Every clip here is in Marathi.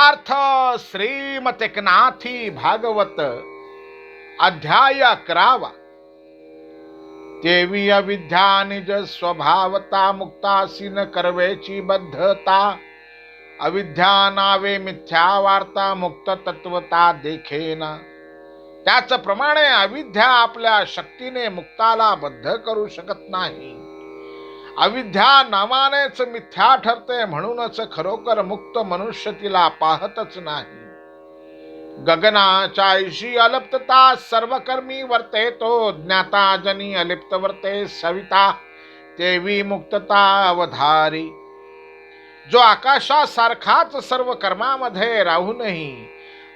श्लोकार्थ श्रीमत एकनाथी भागवत अध्याय 11। तेवी अविद्या निज स्वभावता मुक्तासी न करवेची बद्धता, अविद्या नावे मिथ्या वार्ता मुक्त तत्वता देखेना। त्याचप्रमाणे अविद्या आपल्या शक्तीने मुक्ताला बद्ध करू शकत नाही। अविद्या नावानेच मिथ्या ठरते, म्हणूनच खरोखर मुक्त मनुष्य तिला पाहतच नाही। गगनाच्या ऐशी अलिप्तता सर्वकर्मी वर्ते तो, ज्ञाता जनी अलिप्त वर्ते सविता तेवी मुक्तता अवधारी। जो आकाशासारखाच सर्व कर्मामध्ये राहूनही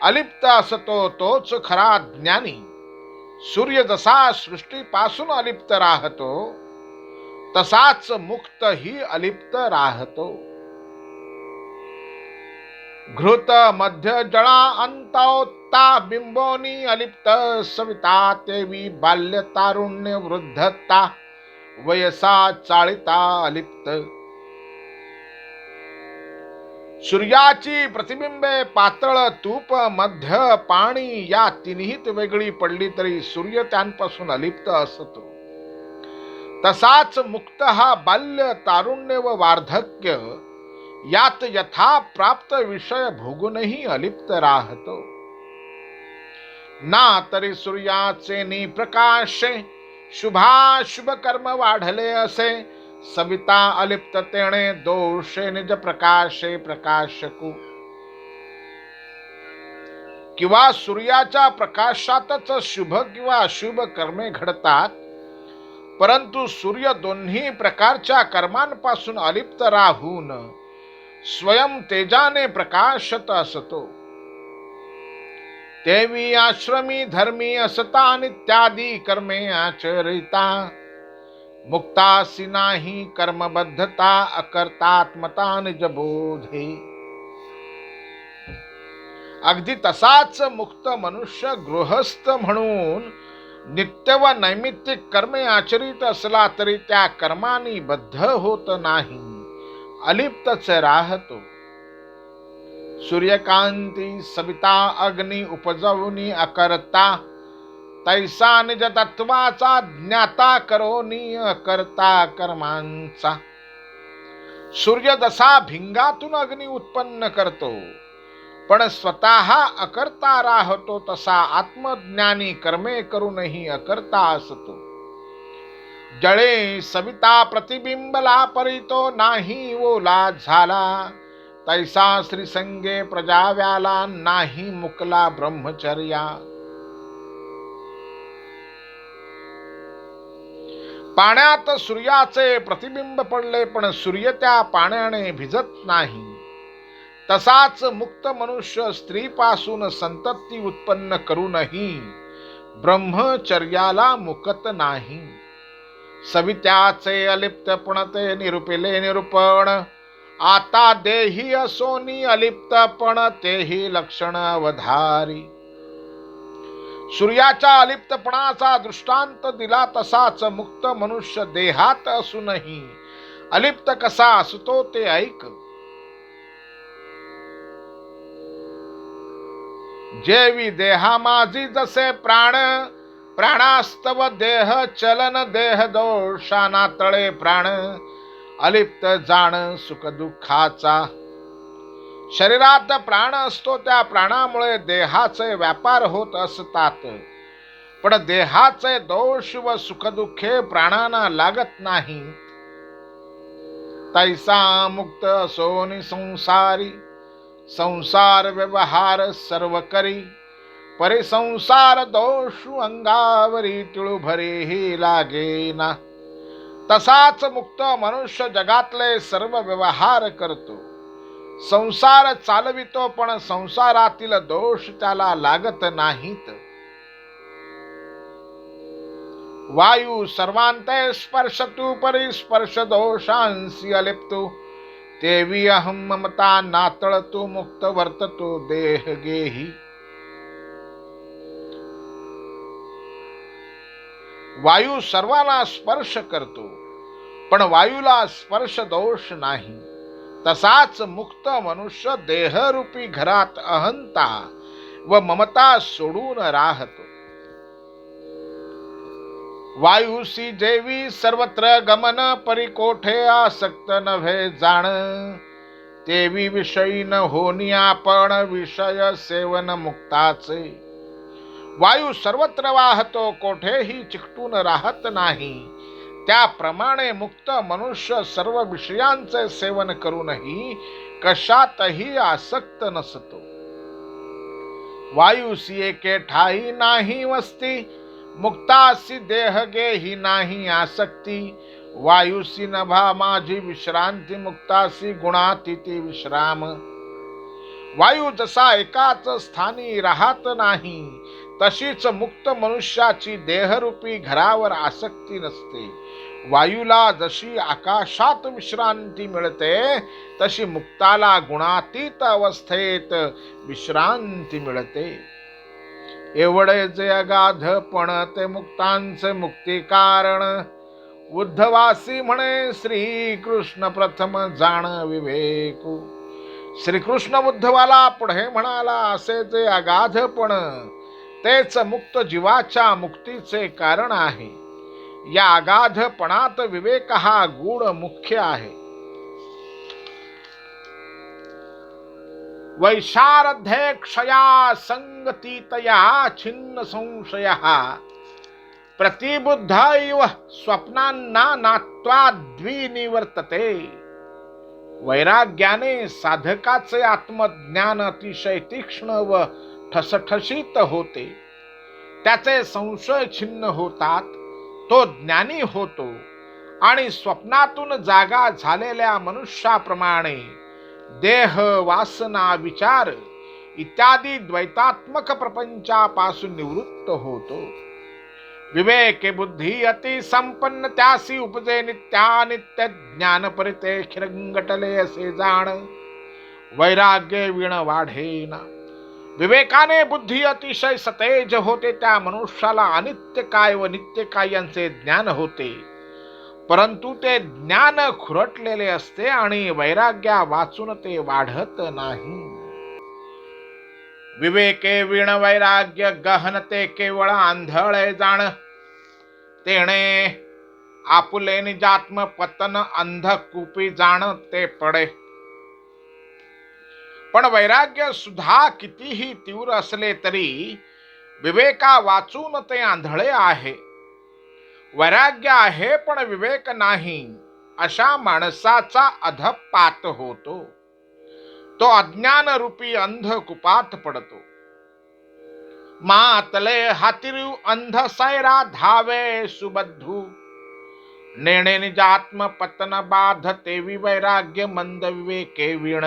अलिप्त असतो तोच खरा ज्ञानी। सूर्य जसा सृष्टीपासून अलिप्त राहतो तसाच मुक्त ही अलिप्त राहतो। घृत मध्य जळा अंतोत्ता बिंबोनी अलिप्त सविता तेवी बाल्य तारुण्य वृद्धता वयसा चाळिता अलिप्त। सूर्याची प्रतिबिंबे पातळ तूप मध्य पाणी या तिन्हीत वेगळी पडली तरी सूर्य त्यांपासून अलिप्त असतो। तसाच मुक्त हा बाल्य तारुण्य व वार्धक्य यात यथा प्राप्त विषय भोगूनही अलिप्त राहतो। ना तरी सूर्याचे नि प्रकाशे शुभाशुभ कर्म वाढले असे, सविता अलिप्ततेने दोषे निज प्रकाशे प्रकाशकू। किंवा सूर्याच्या प्रकाशातच शुभ किंवा अशुभ कर्मे घडतात, परंतु सूर्य दोन्ही प्रकारच्या कर्मांपासून अलिप्त राहून स्वयं तेजाने प्रकाशत असतो। तेवी आश्रमी धर्मी असता नित्यादी कर्मे आचरिता, मुक्तासी नाही कर्मबद्धता अकर्तात्मता निज बोधे। अगदी तसाच मुक्त मनुष्य गृहस्थ म्हणून नित्य व नैमित्तिक कर्मे आचरित असला तरी त्या कर्मांनी बद्ध होत नाही, अलिप्तच राहतो। सूर्यकांती सविता अग्नी उपजवनी अकर्ता, तैसा निज तत्वाचा ज्ञाता करोनी अकर्ता कर्मांचा। सूर्य जसा भिंगातून अग्नी उत्पन्न करतो पण स्वतः अकर्ता राहतो, तसा आत्मज्ञानी कर्मे करूनही अकर्ता असतो। जळे सविता प्रतिबिंबला परितो नाही ओला झाला, तैसा श्रीसंगे प्रजाव्याला नाही मुकला ब्रह्मचर्या। पाण्यात सूर्याचे प्रतिबिंब पडले पण सूर्य त्या पाण्याने भिजत नाही, तसाच मुक्त मनुष्य स्त्रीपासून संतती उत्पन्न करूनही ब्रह्मचर्याला मुकत नाही। सवित्याचे अलिप्तपणते निरुपिले निरूपण, आता देही असोनी अलिप्तपण तेही लक्षण अवधारी। सूर्याच्या अलिप्तपणाचा दृष्टांत दिला तसाच मुक्त मनुष्य देहात असूनही अलिप्त कसा असतो ते ऐक। जेवी देहा माझी जसे प्राण, प्राणास्तव देह चलन देह दोषाना तळे प्राण, अलिप्त जाण सुख दुःखाचा। शरीरात प्राण असतो, त्या प्राणामुळे देहाचे व्यापार होत असतात, पण देहाचे दोष व सुखदुःखे प्राणांना लागत नाही। तैसा मुक्त असोनी संसारी, संसार व्यवहार सर्व करी, परिसंसार दोषु अंगावरी तिळू भरेही लागेना। तसाच मुक्त मनुष्य जगातले सर्व व्यवहार करतो, संसार चालवितो, पण संसारातील दोष त्याला लागत नाहीत। वायू सर्वांते स्पर्शतु परिस्पर्श दोषांसी अलिप्तो, तेवी अहम ममता नातळतो मुक्त वर्ततो देह गेही। वायू सर्वांना स्पर्श करतो, पण वायूला स्पर्श दोष नाही, तसाच मुक्त मनुष्य देहरूपी घरात अहंता व ममता सोडून राहतो. वायुसी जेवी सर्वत्र गमन, परी कोठे आसक्त नव्हे जाण. तेवी विषयी न होनी आपण, विषय सेवन मुक्ताचे. वायू सर्वत्र वाहतो, कोठेही चिकटून राहत नाही. त्याप्रमाणे मुक्त मनुष्य सर्व विषयांचे सेवन करूनही कशातही आसक्त नसतो. वायुसी एके ठाई नाही वस्ती, मुक्तासी देहगे ही नाही आसक्ती. वायुसी नभा माझी विश्रांती, मुक्तासी गुणातीती विश्राम. वायू जसा एकाच स्थानी राहत नाही, तशीच मुक्त मनुष्याची देहरूपी घरावर आसक्ती नसते. वायूला जशी आकाशात विश्रांती मिळते, तशी मुक्ताला गुणातीत अवस्थेत विश्रांती मिळते. एवढे जे अगाधपण ते मुक्तांचे मुक्ती कारण. उद्धवासी म्हणे श्रीकृष्ण प्रथम जाण विवेकू. श्रीकृष्ण उद्धवाला पुढे म्हणाला, असे जे अगाधपण तेच मुक्त जीवाच्या मुक्तीचे कारण आहे. या अगाधपणात विवेक हा गूढ मुख्य आहे. वैशारध्ये क्षया संगतीतया छिन्न संशयः, प्रतिबुद्ध इव स्वप्नांना नात्वा द्विनिवर्तते. वैराग्याने साधकाचे आत्मज्ञान अतिशय तीक्ष्ण व ठसठशीत होते. त्याचे संशय छिन्न होतात. तो ज्ञानी होतो आणि स्वप्नातून जागा झालेल्या मनुष्याप्रमाणे देह, वासना, विचार इत्यादी द्वैतात्मक प्रपंचापासून निवृत्त होतो. विवेके बुद्धी अति संपन्न, त्यासी उपजे नित्यानित्य ज्ञान परिते खिरंगटले असे जाण. वैराग्य विण वाढेना. विवेकाने बुद्धी अतिशय सतेज होते. त्या मनुष्याला अनित्य काय व नित्य काय यांचे ज्ञान होते. परंतु ते ज्ञान खुरटलेले असते आणि वैराग्या वाचून ते वाढत नाही. विवेके विण वैराग्य गहन, ते केवळ आंधळे जाण. तेणे आपुले निजात्म पतन, अंधकूपी जाण ते पडे. पण वैराग्य सुद्धा कितीही तीव्र असले तरी विवेका वाचून ते आंधळे आहे. वैराग्य आहे पण विवेक नाही, अशा माणसाचा अधपात होतो. तो अज्ञान रूपी अंधकुपात पडतो. मातले हातिरू अंध सैरा, धावे सुबद्धू. नेणे निजात्म पतन बाधते, वैराग्य मंद विवेके विण.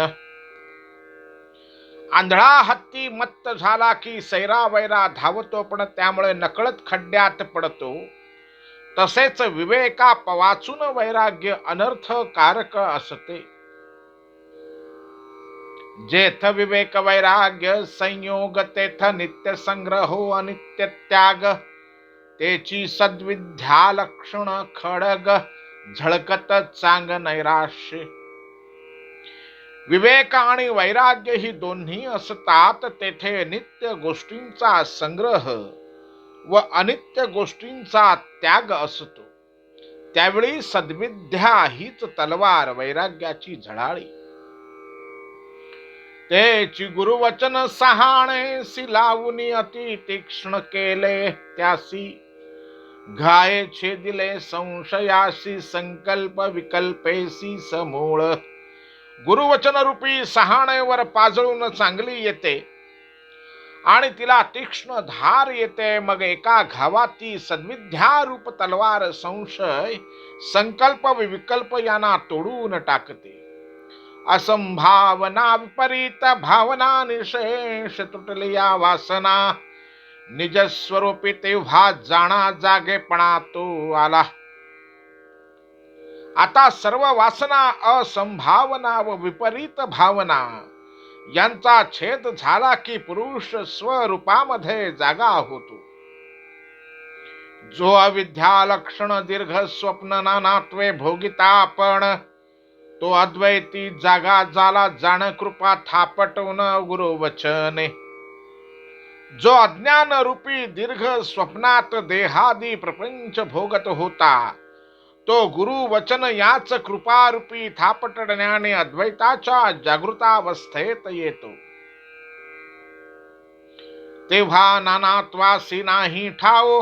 आंधळा हत्ती मत्त झाला की सैरा वैरा धावतो, पण त्यामुळे नकळत खड्ड्यात पडतो. तसेच विवेका वाचून वैराग्य अनर्थकारक असते. जेथ विवेक वैराग्य संयोग, तेथ नित्य संग्रहो अनित्य त्याग. तेची सद्विद्या लक्षण खडग, झळकत चांग नैराश्य. विवेक आणि वैराग्य ही दोन्ही असतात, तेथे नित्य गोष्टींचा संग्रह व अनित्य गोष्टींचा त्याग असतो. त्यावेळी सद्विद्या हीच तलवार वैराग्याची झळाळी. तेची गुरुवचन सहाणे, सिलावुनी अति तीक्ष्ण केले त्यासी. घाये छेदिले संशयासी, संकल्प विकल्पेसी समूळ. गुरुवचन रूपी सहाणेवर पाजळून चांगली येते आणि तिला तीक्ष्ण धार येते. मग एका घावाती सद्विद्या रूप तलवार संशय, संकल्प व विकल्प यांना तोडून टाकते. असंभावना विपरीत भावना, निशेष तुटलिया वासना. निज स्वरूपी तेव्हा जाणा, जागेपणा तो आला. आता सर्व वासना, असंभावना व विपरीत भावना यांचा छेद झाला की पुरुष स्वरूपामध्ये जागा होतो. जो अविद्या लक्षण दीर्घ स्वप्न नानात्वे भोगिता आपण, तो अद्वैती जागा झाला जाण कृपा थापटवून गुरु वचने. जो अज्ञान रूपी दीर्घ स्वप्नात देहादी प्रपंच भोगत होता, तो गुरु वचन याच कृपारूपी थापटण्याने अद्वैताच्या जागृतावस्थेत येतो. तेव्हा नानात्वासी नाही ठावो,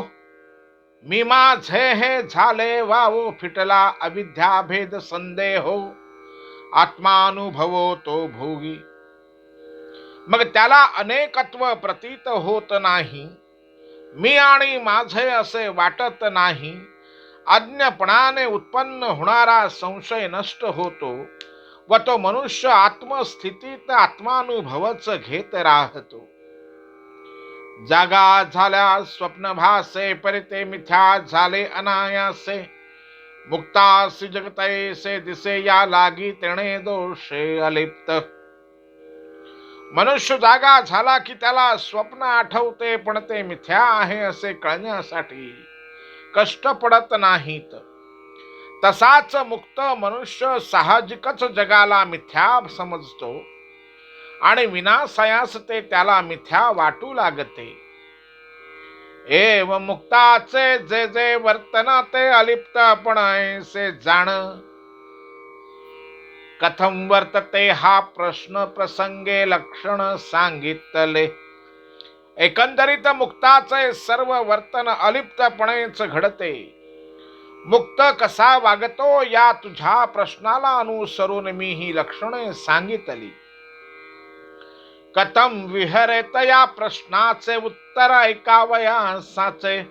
मी माझे हे झाले वावो. फिटला अविद्या भेद संदेहो, आत्मानुभवो तो भोगी. मग त्याला अनेकत्व प्रतीत होत नाही, मी आणि माझे असे वाटत नाही. अज्ञपणाने उत्पन्न होणारा संशय नष्ट होतो व तो मनुष्य आत्मस्थितीत आत्मानुभवच घेत राहतो. जागा झाल्या स्वप्न भासे, परिते मिथ्या झाले अनायासे. मुक्तासी जगतैसे दिसे, या लागी तेणे दोषे अलिप्त. मनुष्य जागा झाला की त्याला स्वप्न आठवते, पण ते मिथ्या आहे असे कळण्यासाठी कष्ट पडत नाहीत. तसाच मुक्त मनुष्य साहजिकच जगाला मिथ्या समजतो आणि विनाशयास ते त्याला मिथ्या वाटू लागते. एव मुक्ताचे जे जे वर्तन ते अलिप्तपण ऐसे जाण. कथम वर्तते हा प्रश्न प्रसंगे लक्षण सांगितले. एकंदरीत मुक्ताचे सर्व वर्तन अलिप्तपणेच घडते. मुक्त कसा वागतो या तुझ्या प्रश्नाला अनुसरून मी ही लक्षणे सांगितली. कथम विहरेत या प्रश्नाचे उत्तर ऐकावयासाचे.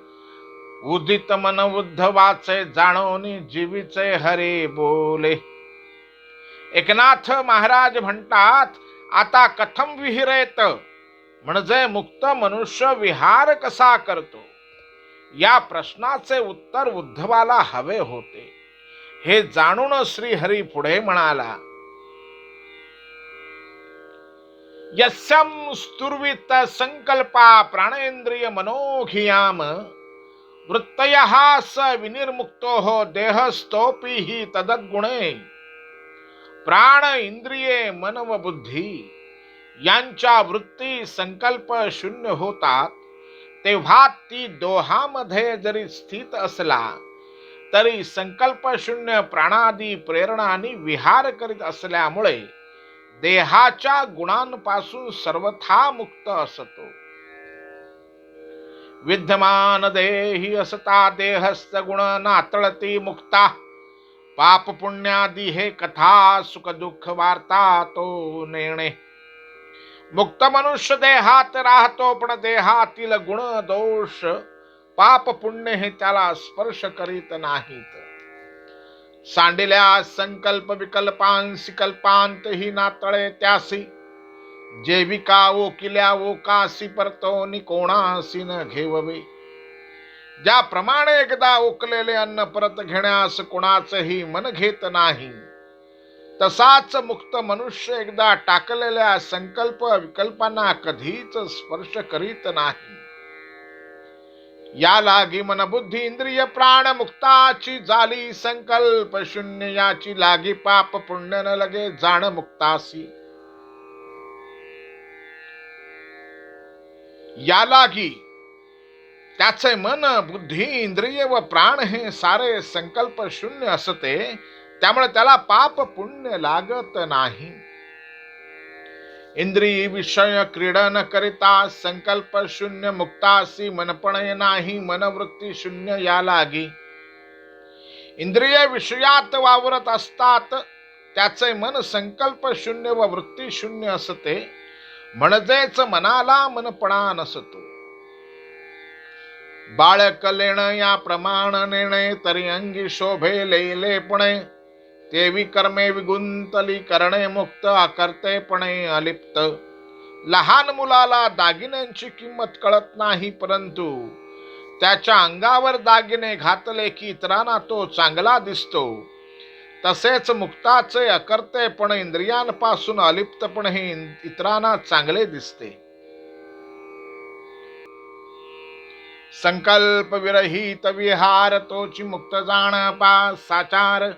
उदित मन उद्धवाचे जाणोनी जीवीचे हरी बोले. एकनाथ महाराज म्हणतात, आता कथम विहिरेत म्हणजे मुक्त मनुष्य विहार कसा करतो, या प्रश्नाचे उत्तर उद्धवाला हवे होते. हे जाणून श्रीहरी पुढे म्हणाला, यस्यं स्तुर्वित संकल्पा प्राणेंद्रिय मनोघियाम. वृत्तयः स विनिर्मुक्तो देहस्थोपि हि तदद्गुणे. प्राण इंद्रिये मन व बुद्धी यांच्या वृत्ती संकल्प शून्य होतात, तेव्हा ती दोहामध्ये जरी स्थित असला तरी संकल्प शून्य प्राणादी प्रेरणांनी विहार करीत असल्यामुळे देहाच्या गुणांपासून सर्वथा मुक्त असतो. विद्यमान देही असता देहस्थ गुण नातळती मुक्ता. पाप पुण्यादी हे कथा सुख दुःख वार्ता तो नेणे. मुक्त मनुष्य देहात राहतो, पण देहातील गुण दोष पाप पुण्य हे त्याला स्पर्श करीत नाहीत. सांडिल्या संकल्प विकल्पांसी कल्पांत ही नातळे त्यासी. जेविका ओकिल्या ओकासी परतो कोणासी न घेववे. ज्याप्रमाणे एकदा ओकलेले अन्न परत घेण्यास कोणाचेही मन घेत नाही, तसाच मुक्त मनुष्य एकदा टाकलेल्या संकल्प विकल्पांना कधीच स्पर्श करीत नाही. या लागी मन बुद्धी इंद्रिय प्राण मुक्ताची झाली. संकल्प शून्य याची लागी पाप पुण्य न लगे जाण मुक्तासी. या लागी त्याचे मन बुद्धी इंद्रिय व प्राण हे सारे संकल्प शून्य असते, त्यामुळे त्याला पाप पुण्य लागत नाही. इंद्रिय विषय क्रीडन करिता संकल्प शून्य मुक्तासी. मनपणे नाही मनवृत्ती शून्य या लागी. इंद्रिय विषयात वावरत असतात, त्याचे मन संकल्प शून्य व वृत्ती शून्य असते, म्हणजेच मनाला मनपणा नसतो. बाळक लेण या प्रमाण नेणे तरी अंगी शोभे लेलेपणे. तेवी कर्मे विगुंतली करणे मुक्त अकर्तेपणे अलिप्त. लहान मुलाला दागिन्यांची किंमत कळत नाही, परंतु त्याच्या अंगावर दागिने घातले की इतरांना तो चांगला दिसतो. तसेच मुक्ताचे अकर्तेपण इंद्रियांपासून अलिप्तपण हे इतरांना चांगले दिसते. संकल्प विरहित विहार तोची मुक्त जाण पा साचार.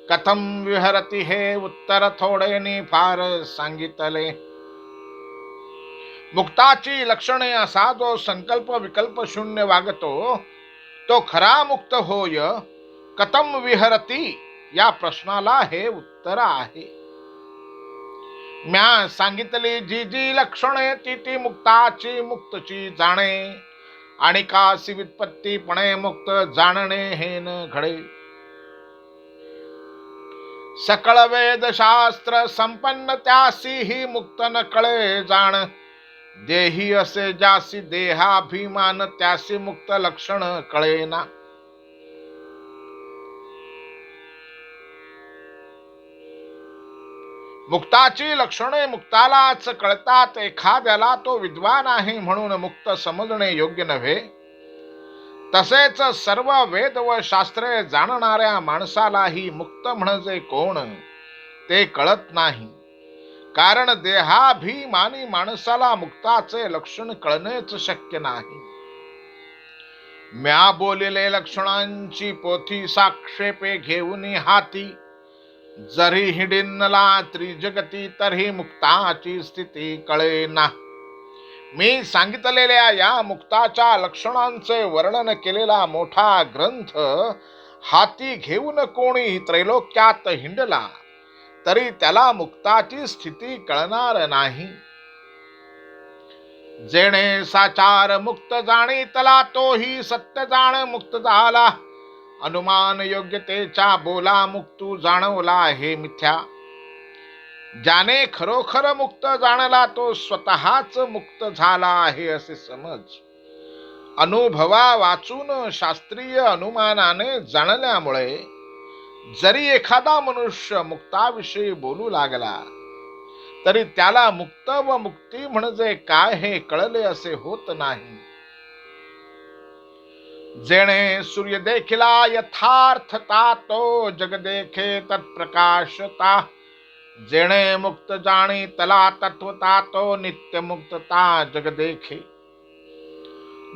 कथम विहरती हे उत्तर थोडेनी फार सांगितले. मुक्ताची लक्षणे असा जो संकल्प विकल्प शून्य वागतो तो खरा मुक्त होय. कथम विहरती या प्रश्नाला हे उत्तर आहे. म्या सांगितली जी जी लक्षणे ती ती मुक्ताची मुक्तची जाणे. आणि कासी व्युत्पत्तीपणे मुक्त जाणणे हे न घडे. सकळ वेद शास्त्र संपन्न त्यासी ही मुक्त न कळे जाण. देही असे जासी देहाभिमान त्यासी मुक्त लक्षण कळेना. मुक्ताची लक्षणे मुक्तालाच कळतात. एखाद्याला तो विद्वान आहे म्हणून मुक्त समजणे योग्य नव्हे. तसेच सर्व वेद व शास्त्रे जाणणाऱ्या माणसालाही मुक्त म्हणजे कोण ते कळत नाही. कारण देहाभिमानी माणसाला मुक्ताचे लक्षण कळणेच शक्य नाही. म्या बोलिले लक्षणांची पोथी साक्षेपे घेऊन हाती. जरी हिडिनला त्रिजगती तरी मुक्ताची स्थिती कळेना. मी सांगितलेल्या या मुक्ताच्या लक्षणांचे वर्णन केलेला मोठा ग्रंथ हाती घेऊन कोणी त्रैलोक्यात हिंडला तरी त्याला मुक्ताची स्थिती कळणार नाही. जेणे साचार मुक्त जाणीतला तोही सत्य जाण मुक्त झाला. अनुमान योग्यतेच्या बोला मुक्तू जाणवला हे मिथ्या. ज्याने खरोखर मुक्त जाणला तो स्वतःच मुक्त झाला आहे असे समज. अनुभवा वाचून शास्त्रीय अनुमानाने जाणल्यामुळे जरी एखादा मनुष्य मुक्ताविषयी बोलू लागला तरी त्याला मुक्त व मुक्ती म्हणजे काय हे कळले असे होत नाही. जेणे सूर्य देखिला यथार्थता तो जग देखे तत्प्रकाशता. जेणे मुक्त जाणी तला तत्वता तो नित्य मुक्तता जग देखे.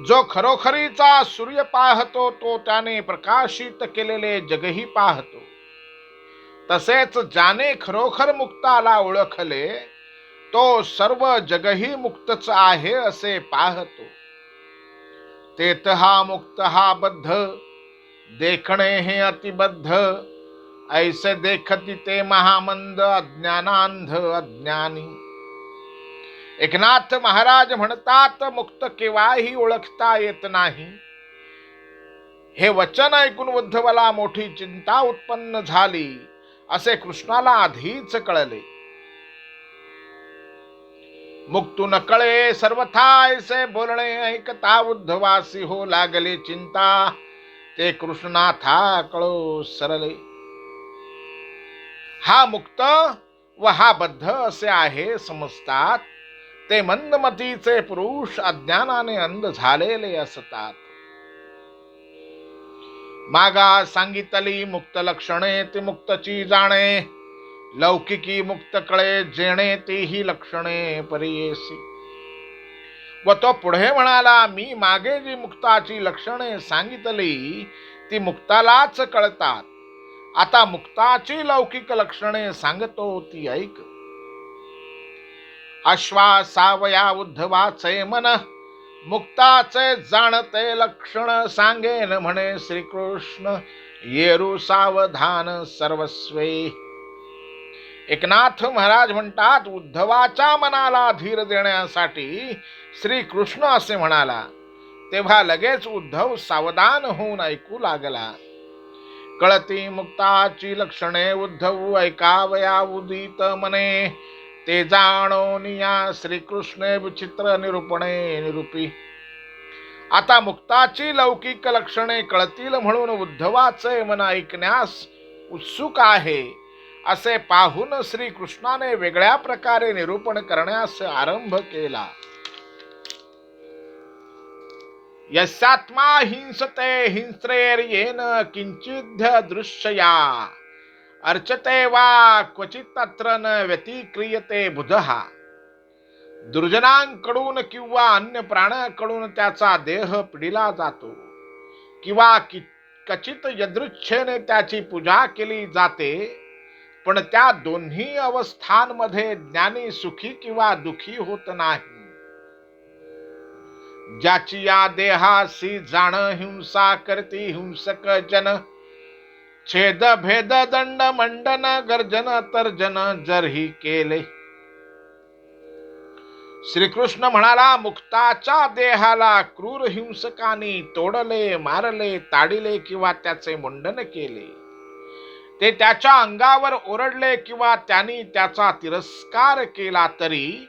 जो खरोखरीचा सूर्य पाहतो तो त्याने प्रकाशित केलेले जगही पाहतो. तसेच ज्याने खरोखर मुक्ताला ओळखले तो सर्व जगही मुक्तच आहे असे पाहतो. तेत हा मुक्त हा बद्ध देखणे हे अतिबद्ध. ऐसे देखती ते महामंद अज्ञानांध अज्ञानी. एकनाथ महाराज म्हणतात मुक्त केव्हाही ओळखता येत नाही. हे वचन ऐकून उद्धवाला मोठी चिंता उत्पन्न झाली असे कृष्णाला आधीच कळले. मुक्तू न कळे सर्वथा ऐसे बोलणे ऐकता उद्धवासी हो लागले चिंता. ते कृष्णाथा कळो सरले. हा मुक्त व हा बद्ध असे आहे समजतात ते मंदमतीचे पुरुष अज्ञानाने अंध झालेले असतात. मागा सांगितली मुक्त लक्षणे ती मुक्तची जाणे. लौकिकी मुक्त कळे जेणे तीही लक्षणे परियेसी. व तो पुढे म्हणाला मी मागे जी मुक्ताची लक्षणे सांगितली ती मुक्तालाच कळतात. आता मुक्ताची लौकिक लक्षणे सांगतो ती ऐक. अश्वासावया उद्धवाचे मन मुक्ताचे जाणते लक्षण सांगेन म्हणे श्रीकृष्ण येरू सावधान सर्वस्वे. एकनाथ महाराज म्हणतात उद्धवाच्या मनाला धीर देण्यासाठी श्रीकृष्ण असे म्हणाला तेव्हा लगेच उद्धव सावधान होऊन ऐकू लागला. कळती मुक्ताची लक्षणे उद्धव ऐकावया उदित मने. ते जाणोनिया श्रीकृष्णे विचित्र निरूपणे निरूपी. आता मुक्ताची लौकिक लक्षणे कळतील म्हणून उद्धवाचे मन ऐकण्यास उत्सुक आहे असे पाहून श्रीकृष्णाने वेगळ्या प्रकारे निरूपण करण्यास आरंभ केला. यस्यात्मा हिंसते हिंस्रेर्येन किंचिद्य दृश्यया. अर्चते वा क्वचित तत्र न व्यतिक्रियते बुधहा. दुर्जनांकडून किंवा अन्य प्राण्याकडून त्याचा देह पिडिला जातो किंवा क्वचित यदृच्छेने त्याची पूजा केली जाते, पण त्या दोन्ही अवस्थांमध्ये ज्ञानी सुखी किंवा दुखी होत नाही. ज्याची या देहासी जाण हिंसा करती हिंसक जन, छेद भेद दंड मंडन गर्जन तर्जन जरही केले. श्रीकृष्ण म्हणाला, मुक्ताच्या देहाला क्रूर हिंसकांनी तोडले, मारले, ताडिले किंवा त्याचे मुंडन केले, ते त्याच्या अंगावर ओरडले किंवा त्यांनी त्याचा तिरस्कार केला तरी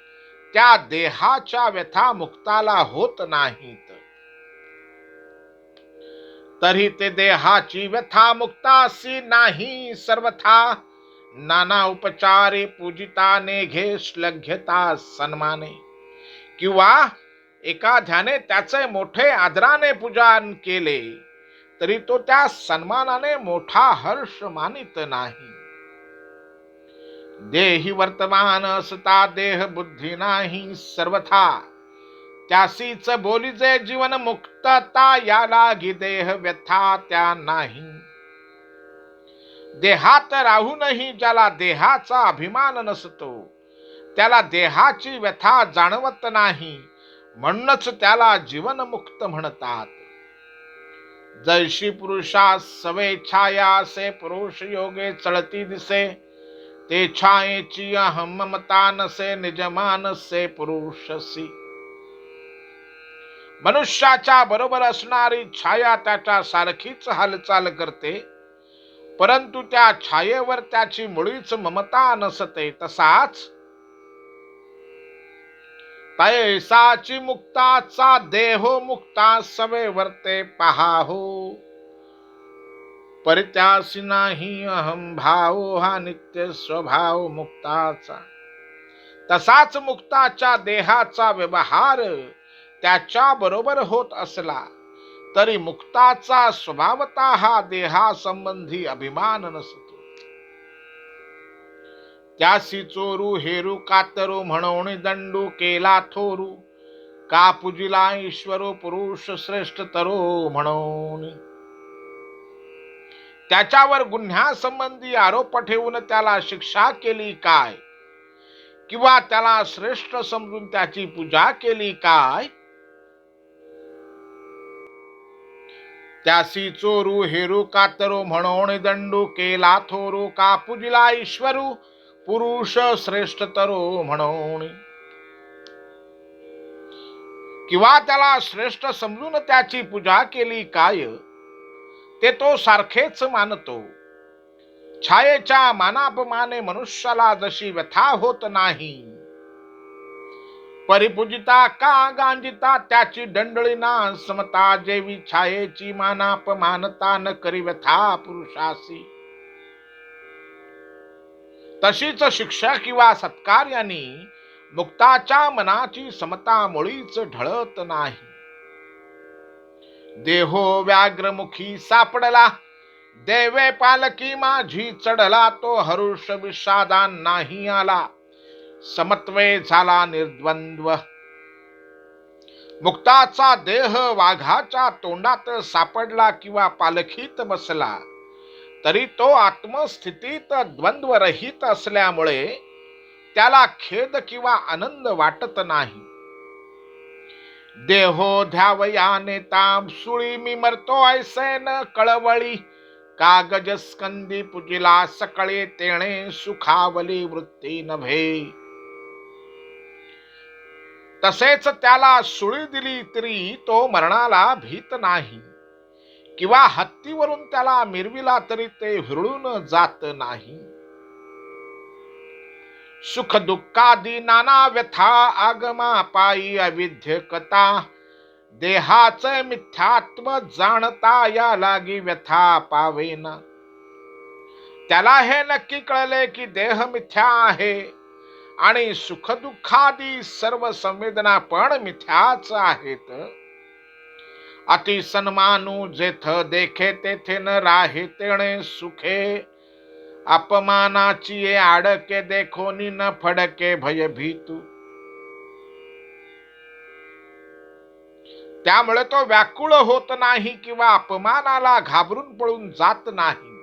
त्या देहाच्या व्यथा मुक्ताला होत नाहीत. तरी ते देहाची व्यथा मुक्तासी नाही सर्वथा, नाना उपचारे पूजिता नेघे श्लघ्यता सन्माने. किंवा एखाद्याने त्याचे मोठे आदराने पूजन केले तरी तो त्या सन्मानाने मोठा हर्ष मानित नाही. देही वर्तमान असता देह बुद्धी नाही सर्वथा, त्यासीच बोलीचे जीवन मुक्तता या लागी देह व्यथा त्या नाही. देहात राहूनही ज्याला देहाचा अभिमान नसतो त्याला देहाची व्यथा जाणवत नाही, म्हणूनच त्याला जीवनमुक्त म्हणतात. जैशी पुरुषा सवे छाया से पुरुष योगे चळती दिसे, ते छायेची अहम ममता नसे निजमान से पुरुषसी. मनुष्याच्या बरोबर असणारी छाया त्याच्या सारखीच हालचाल करते, परंतु त्या छायेवर त्याची मुळीच ममता नसते. तसाच तैसाची मुक्ताचा देहो मुक्ता सवे वर्ते पहाहो, परित्यासी नाही अहम भाव हा नित्य स्वभाव मुक्ताचा. तसाच मुक्ताच्या देहाचा व्यवहार त्याच्या बरोबर होत असला तरी मुक्ताचा स्वभावता हा देहासंबंधी अभिमान नसतो. त्यासी चोरू हेरू कातरू म्हणून दंडू केला थोरू, का पूजिला ईश्वरो पुरुष श्रेष्ठ तरो म्हणून. त्याच्यावर गुन्ह्यासंबंधी आरोप ठेवून त्याला शिक्षा केली काय, किंवा त्याला श्रेष्ठ समजून त्याची पूजा केली काय. त्यासी चोरू हेरू कातरू म्हणून दंडू केला थोरू, का पूजिला ईश्वरू पुरुष श्रेष्ठ तरो म्हणून. किंवा त्याला श्रेष्ठ समजून त्याची पूजा केली काय, ते तो सारखेच मानतो. छायेच्या मानापमाने मनुष्याला जशी व्यथा होत नाही, परिपूजिता का गांजिता त्याची दंडळी ना समता, जेवी छायेची मानापमानता न करी व्यथा पुरुषासी. तशीच शिक्षा किंवा सत्कार्याने मुक्ताच्या मनाची समता मुळीच ढळत नाही. देहो व्याघ्रमुखी सापडला, देवे पालकी माझी चढला, तो हरुष विषादा नाही आला, समत्वे झाला निर्द्वंद्व. मुक्ताचा देह वाघाच्या तोंडात सापडला किंवा पालखीत बसला तरी तो आत्मस्थितीत द्वंद्वरहित असल्यामुळे त्याला खेद किंवा आनंद वाटत नाही. देहो ध्यावया नेता सुळी मी मरतो ऐसे न कळवळी, कागज स्कंदी पूजिला सकळे तेणे सुखावली वृत्ती नभे. तसेच त्याला सुळी दिली तरी तो मरणाला भीत नाही, किंवा हत्तीवरून त्याला मिरविला तरी ते हुरळून जात नाही. सुख दुःखादी नाना व्यथा आगमा पायी अविद्य कथा, देहाचे मिथ्यात्व जाणता या लागी व्यथा पावेना. त्याला हे नक्की कळले की देह मिथ्या आहे आणि सुख दुःखादी सर्व संवेदना पण मिथ्याच आहेत. अति सन्मानू जेथ देखे तेथे न राहे तेणे सुखे, अपमानाची ये आडके देखोनी न फडके भय भीतू. त्यामुळे तो व्याकुळ होत नाही किंवा अपमानाला घाबरून पळून जात नाही.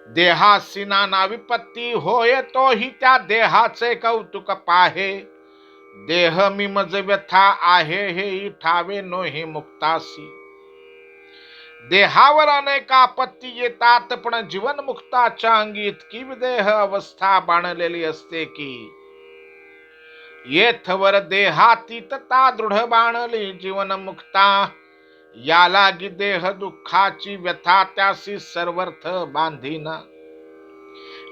देहासी नाना विपत्ती होय तोही त्या देहाचे कौतुक पाहे. देह मी मज व्यथा आहे हे ठावे नोहे मुक्तासी. देहावर अनेक आपत्ती येतात, पण जीवन मुक्ताच्या अंगी इतकी विदेह अवस्था बाणलेली असते की येथवर देहातीतता दृढ बाणली जीवन मुक्ता. या लागी देह दुःखाची व्यथा त्यासी सर्वर्थ बांधीना.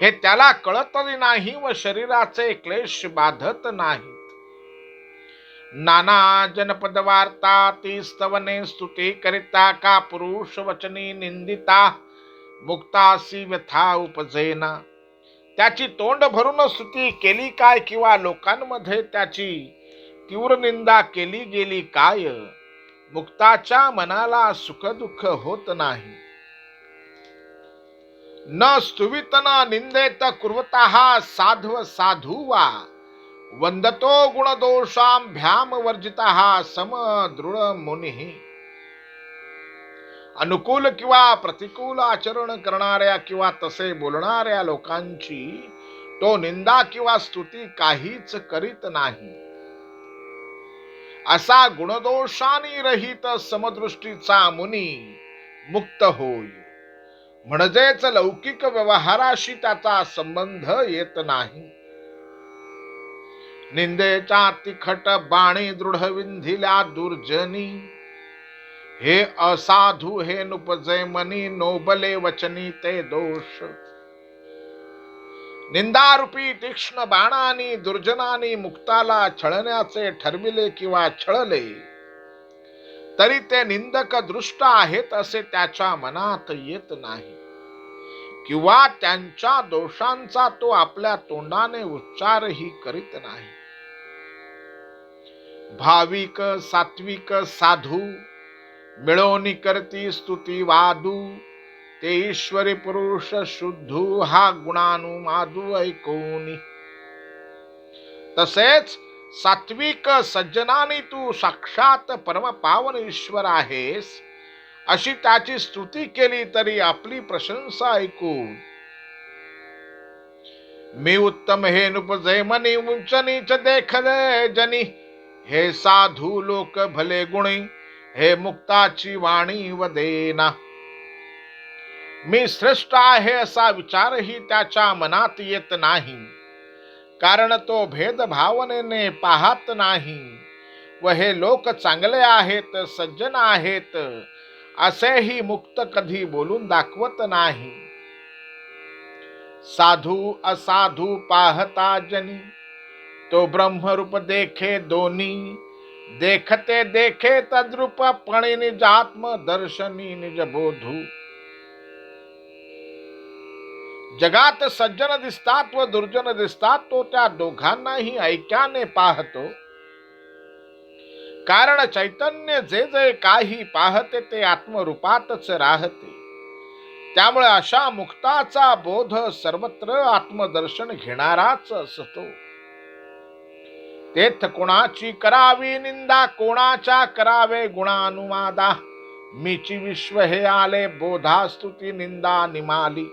हे त्याला कळतही नाही व शरीराचे क्लेश बाधत नाहीत. नाना जनपद वार्ता ती स्तवने स्तुती करिता का पुरुष वचनी निंदिता. मुक्तासी व्यथा उपजेना. त्याची तोंड भरून स्तुती केली काय किंवा लोकांमध्ये त्याची तीव्र निंदा केली गेली काय, मुक्ताच्या मनाला सुख दुःख होत नाही. न स्तुवित न निंदेत कुर्वतः साध्व साधू वा. वंदतो गुणदोषाभ्याम वर्जितः सम दृढ मुनी. अनुकूल किंवा प्रतिकूल आचरण करणाऱ्या किंवा तसे बोलणाऱ्या लोकांची तो निंदा किंवा स्तुती काहीच करीत नाही. असा गुणदोषांनी रहित समदृष्टीचा मुनी मुक्त होय. म्हणजेच लौकिक व्यवहाराशी त्याचा संबंध येत नाही. निंदेच्या तिखट बाणी दृढ विंधिल्या दुर्जनी. हे असाधू हे नुपजे मनी नोबले वचनी ते दोष. निंदारूपी तीक्ष्ण बाणांनी दुर्जनांनी मुक्ताला छळण्याचे ठरविले किंवा छळले तरी ते निंदक दृष्ट आहेत असे त्याच्या मनात येत नाही किंवा त्यांच्या दोषांचा तो आपल्या तोंडाने उच्चारही करीत नाही. भाविक सात्विक साधू मिळवणी करती स्तुती वादू. ते ईश्वरी पुरुष शुद्धू हा गुणानुमादू ऐकोनी. तसेच सात्विक सज्जनानी तू साक्षात परम पावन ईश्वर आहेस अशी त्याची स्तुती केली तरी आपली प्रशंसा ऐकून मी उत्तम हे नुपजे मनी उंच नीच देखले जनी. हे साधू लोक भले गुणी हे मुक्ताची वाणी वदेना. मी श्रेष्ठ आहे असा विचारही त्याच्या मनात येत नाही, कारण तो भेद भावनेने पाहत नाही व हे लोक चांगले आहेत सज्जन आहेत असेही मुक्त कधी बोलून दाखवत नाही. साधू असाधू पाहता जनी तो ब्रह्मरूप देखे दोनी. देखते देखे तद्रूप पणी निजात्म दर्शनी निज बोधू. जगात सज्जन दिसतात व दुर्जन दिसतात तो त्या दोघांनाही ऐक्याने पाहतो, कारण चैतन्य जे जे काही पाहते ते आत्मरूपातच राहते. त्यामुळे अशा मुक्ताचा बोध सर्वत्र आत्मदर्शन घेणाराच असतो. तेथ कोणाची करावी निंदा कोणाच्या करावे गुणानुवादा. मीची विश्व हे आले बोधा स्तुती निंदा निमाली.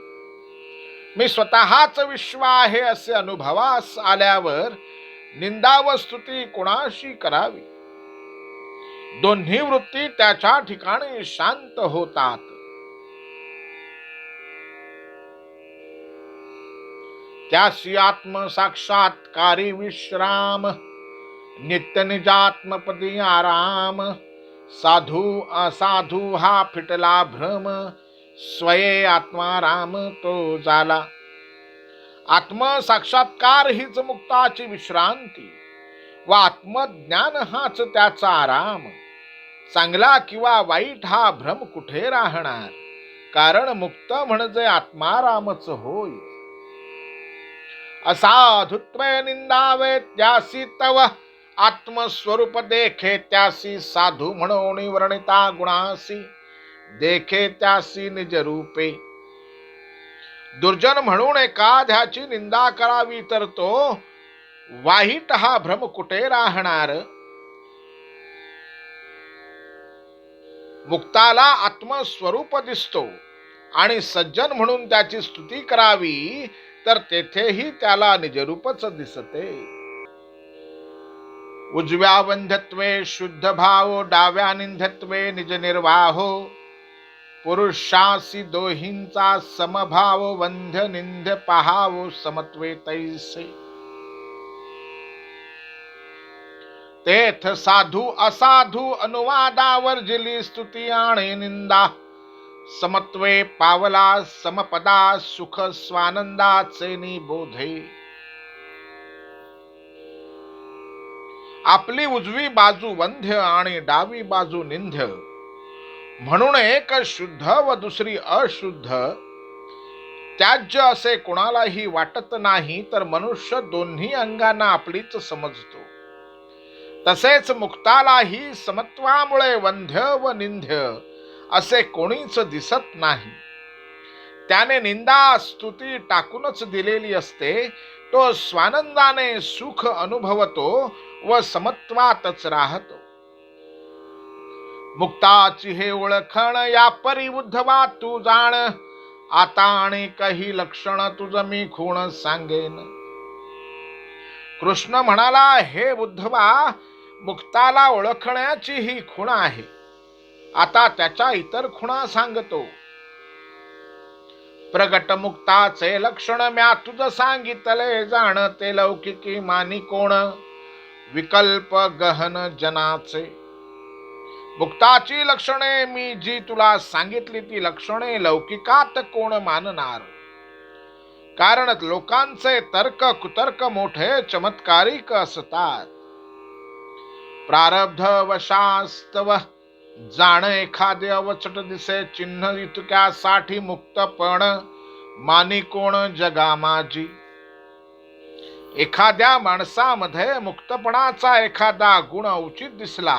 मी स्वतःच विश्व आहे असे अनुभवास आल्यावर निंदा व स्तुती कोणाशी करावी. दोन्ही वृत्ती त्याच्या ठिकाणी शांत होतात. त्यासी आत्म साक्षात्कारी विश्राम. नित्य निजात्मपदी आराम. साधू असाधू हा फिटला भ्रम. स्वये आत्माराम तो झाला. आत्म साक्षात्कार हीच मुक्ताची विश्रांती व आत्मज्ञान हाच त्याचा आराम. चांगला किंवा वाईट हा भ्रम कुठे राहणार, कारण मुक्त म्हणजे आत्मारामच होय. असाधुत्वे निंदावे त्यासी तव आत्मस्वरूप देखे त्यासी. साधू म्हणून वर्णिता गुणासी देखे त्यासी निज रूपे. दुर्जन म्हणून एखाद्याची निंदा करावी तर तो वाईट हा भ्रम कुठे राहणार. मुक्ताला आत्मस्वरूप दिसतो आणि सज्जन म्हणून त्याची स्तुती करावी तर तेथेही त्याला निजरूपच दिसते. उजव्या वंध्यत्वे शुद्ध भाव, डाव्या निंध्यत्वे निज निर्वाहो. पुरुषासी दोहींचा समभाव, वंध्य निंध्य पहावो समत्वे तैसे. तेथ साधू असाधू अनुवादावर जिली स्तुती आणि निंदा. समत्वे पावला समपदा, सुख स्वानंदाचे निबोधे. आपली उजवी बाजू वंध्य आणि डावी बाजू निंध्य म्हणून एक शुद्ध व दुसरी अशुद्ध, त्याज्य असे कोणालाही वाटत नाही, तर मनुष्य दोन्ही अंगांना आपलीच समजतो. तसेच मुक्तालाही समत्वामुळे वंध्य व निंध्य असे कोणीच दिसत नाही. त्याने निंदा स्तुती टाकूनच दिलेली असते. तो स्वानंदाने सुख अनुभवतो व समत्वातच राहतो. मुक्ताची हे ओळखण या परी उद्धवा तू जाण. आता आणि काही लक्षण तुझ मी खूण सांगेन. कृष्ण म्हणाला, हे उद्धवा, मुक्ताला ओळखण्याची ही खूण आहे. आता त्याच्या इतर खुणा सांगतो. प्रगट मुक्ताचे लक्षण म्या तुझ सांगितले जाण. ते लौकिकी मानी कोण, विकल्प गहन जनाचे. मुक्ताची लक्षणे मी जी तुला सांगितली ती लक्षणे लौकिकात कोण मानणार. कारण लोकांचे तर्क कुतर्क मोठे चमत्कारिक असतात. प्रारब्ध वशास्तव जाण एखादे अवचट दिसे चिन्ह इतक्यासाठी मुक्तपण मानी कोण जगा माझी. एखाद्या माणसामध्ये मुक्तपणाचा एखादा गुण उचित दिसला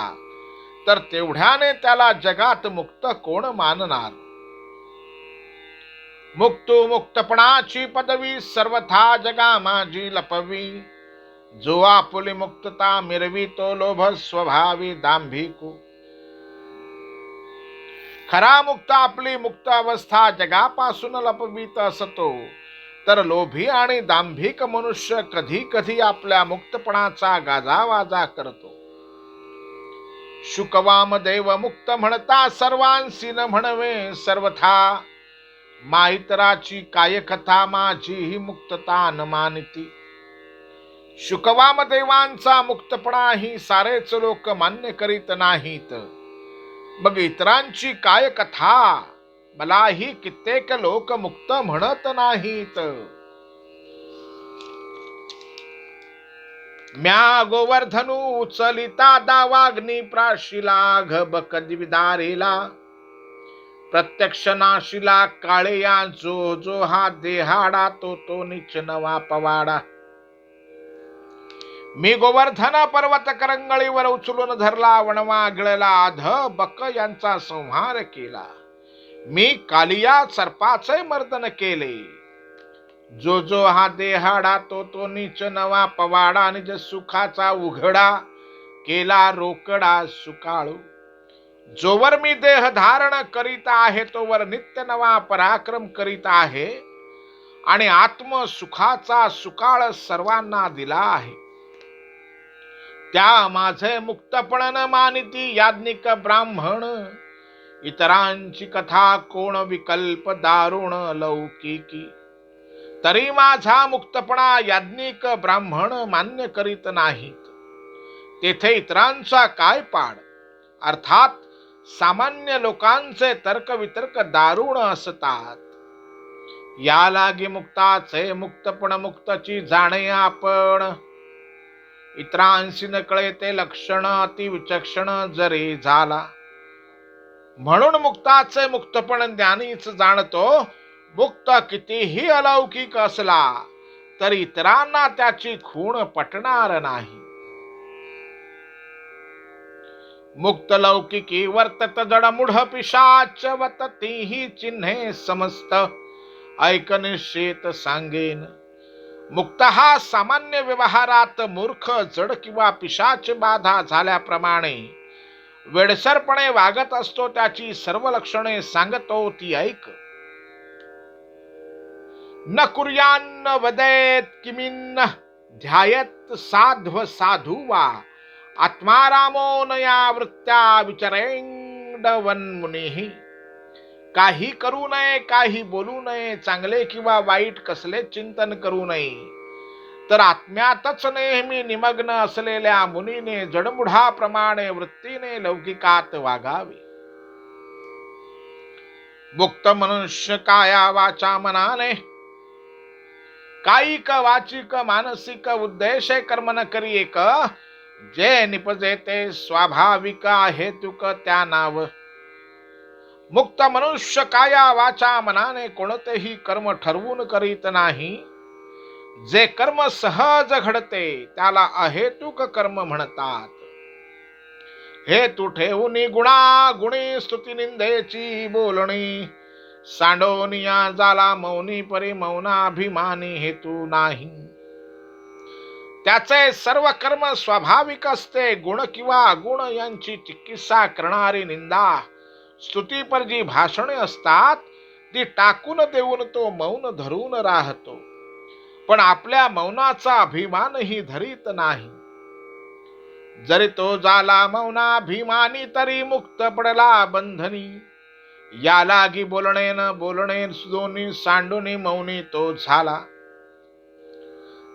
तर तेवढ्याने त्याला जगात मुक्त कोण मानणार. मुक्तो मुक्तपणाची पदवी सर्वथा जगा माझी लपवी. जो आपुली मुक्तता मिरवी तो लोभ स्वभावी दांभिकू. खरा मुक्त आपली मुक्त अवस्था जगापासून लपवीत असतो, तर लोभी आणि दांभिक मनुष्य कधी कधी आपल्या मुक्तपणाचा गाजावाजा करतो. शुकवाम देव मुक्त म्हणता सर्वांसी न म्हणवे सर्वथा. माहितराची काय कथा माझी ही मुक्तता न मानिती. शुकवाम देवांचा मुक्तपणा ही सारेच लोक मान्य करीत नाहीत. मग इतरांची काय कथा, मलाही कित्येक लोक मुक्त म्हणत नाहीत. म्या गोवर्धनु उचलिता दावाग्नी प्राशिला. घबक विदारेला प्रत्यक्ष नाशिला. काळेया जो जो हा देहाडा तो तो निच नवा पवाडा. मी गोवर्धन पर्वत करंगळीवर उचलून धरला. वणवा गिळला अध बक यांचा संहार केला. मी कालिया सर्पाचे मर्दन केले. जो जो हा देहाडा तो तो नीच नवा पवाडा. निज सुखाचा उघडा केला रोकडा सुकाळू. जोवर मी देह धारण करीत आहे तोवर नित्य नवा पराक्रम करीत आहे आणि आत्म सुखाचा सुकाळ सर्वांना दिला आहे. त्या माझे मुक्तपण न मानिती याज्ञिक ब्राह्मण. इतरांची कथा कोण विकल्प दारुण लौकिकी. तरी माझा मुक्तपणा याज्ञिक ब्राह्मण मान्य करीत नाहीत. तेथे इतरांचा काय पाड. अर्थात सामान्य लोकांचे तर्कवितर्क दारुण असतात. या लागी मुक्ताचे मुक्तपण मुक्तची जाणे आपण. इतरांशी न कळे ते लक्षण अति विचक्षण जरी झाला. म्हणून मुक्ताचे मुक्तपण ज्ञानीच जाणतो. मुक्त कितीही अलौकिक असला तरी इतरांना त्याची खूण पटणार नाही. मुक्त लौकिकी वर्तत जड मूढ पिशाच वत तीही चिन्हे समस्त. ऐक निश्चित सांगेन. मुक्त हा सामान्य व्यवहारात मूर्ख जड किंवा पिशाच बाधा झाल्याप्रमाणे वेडसरपणे वागत असतो त्याची सर्व लक्षणे सांगतो ती ऐक. न कुर्यान्न वदेत किमिन्न ध्यायत साध्व साधू वा आत्मारामो नया वृत्त्या विचरेंडवन्मुनीः. काही करू नये, काही बोलू नये, चांगले किंवा वाईट कसले चिंतन करू नये, तर आत्म्यातच नेहमी निमग्न असलेल्या मुनीने जडमुढाप्रमाणे वृत्तीने लौकिकात वागावे. मुक्त मनुष्य काया वाचा मनाने कायिक वाचिक मानसिक उद्देशे कर्म न करी एक, जे निपजे ते स्वाभाविक हेतुक त्या नाव. मुक्त मनुष्य काया वाचा मनाने कोणतेही कर्म ठरवून करीत नाही. जे कर्म सहज घडते त्याला अहेतुक कर्म म्हणतात. हेतू ठेवून गुणी स्तुती निंदेची बोलणी, सांडोनिया जाला मौनी परी मौनाभिमानी हेतू नाही. त्याचे सर्व कर्म स्वाभाविक असते. गुण किंवा अगुण यांची चिकित्सा करणारी निंदा स्तुतीपर जी भाषणे असतात ती टाकून देऊन तो मौन धरून राहतो, पण आपल्या मौनाचा अभिमानही धरीत नाही. जरी तो झाला मौनाभिमानी तरी मुक्त पडला बंधनी. या लागी बोलणे न बोलणे दोन्ही सांडूनी मौनी तो झाला.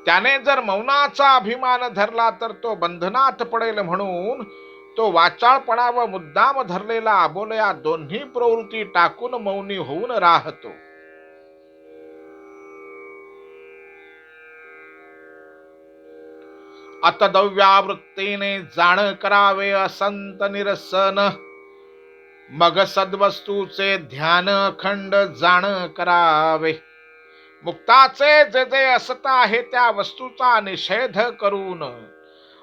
त्याने जर मौनाचा अभिमान धरला तर तो बंधनात पडेल, म्हणून तो वाचाळपणा व मुद्दाम धरलेला अबोल या दोन्ही प्रवृत्ती टाकून मौनी होऊन राहतो. अतदव्यावृत्तीने जाण करावे असंत निरसन, मग सद्वस्तूचे ध्यान अखंड जाण करावे. मुक्ताचे जे जे असत आहे त्या वस्तूचा निषेध करून,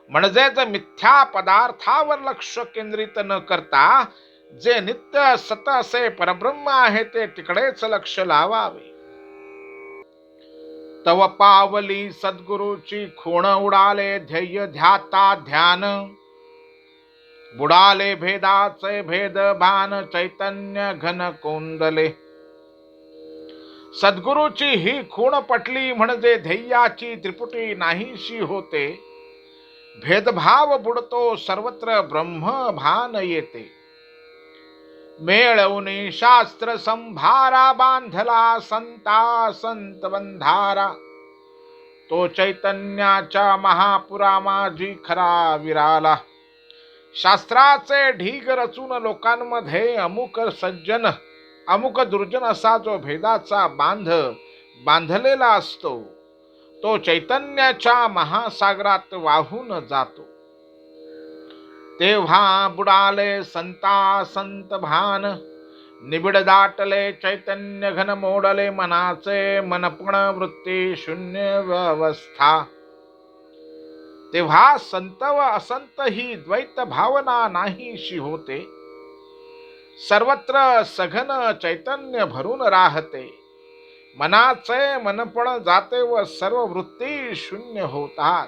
म्हणजेच मिथ्या पदार्थावर लक्ष केंद्रित न करता जे नित्य सत असे परब्रह्म आहे ते तिकडेच लक्ष लावावे. तव पावली सद्गुरूची खूण उडाले ध्येय ध्याता ध्यान, बुडाले भेदाचे भेद भान चैतन्य घन कोंदले. सद्गुरूची ही खूण पटली म्हणजे ध्येयाची त्रिपुटी नाहीशी होते. भेदभाव बुडतो, सर्वत्र ब्रह्म भान येते. मेळवून शास्त्र संभारा बांधला संता संत बंधारा, तो चैतन्याच्या महापुरा माझी खरा विराला. शास्त्राचे ढीग रचून लोकांमध्ये अमुक सज्जन अमुक दुर्जन असा जो भेदाचा बांधलेला असतो तो चैतन्याच्या महासागरात वाहून जातो. तेव्हा बुडाले संता संत भान, निबिड दाटले चैतन्य घन मोडले मनाचे मनपण वृत्ती शून्य व्यवस्था. तेव्हा संत व असंत ही द्वैत भावना नाहीशी होते. सर्वत्र सघन चैतन्य भरून राहते. मनाचे मनपण जाते व सर्व वृत्ती शून्य होतात.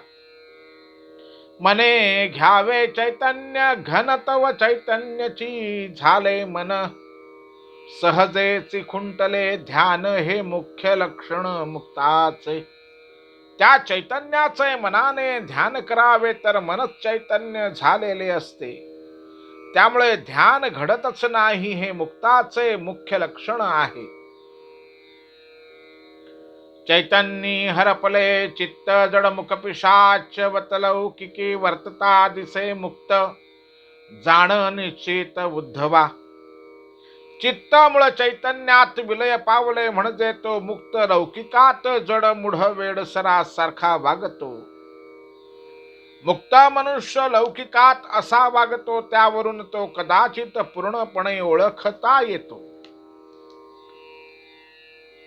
मने घ्यावे चैतन्य घन तव चैतन्यची झाले मन, सहजेची खुंटले ध्यान हे मुख्य लक्षण मुक्ताचे. त्या चैतन्याचे मनाने ध्यान करावे तर मनच चैतन्य झालेले असते. त्यामुळे ध्यान घडतच नाही हे मुक्ताचे मुख्य लक्षण आहे. चैतन्य हरपले चित्त जडमुख पिशाच वतलौकिकी वर्तता दिसे मुक्त, जाण निश्चित उद्धवा. चित्तामुळे चैतन्यात विलय पावले म्हणजे तो मुक्त लौकिकात जड मूढ वेडसरा सारखा वागतो. मुक्त मनुष्य लौकिकात असा वागतो त्यावरून तो कदाचित पूर्णपणे ओळखता येतो.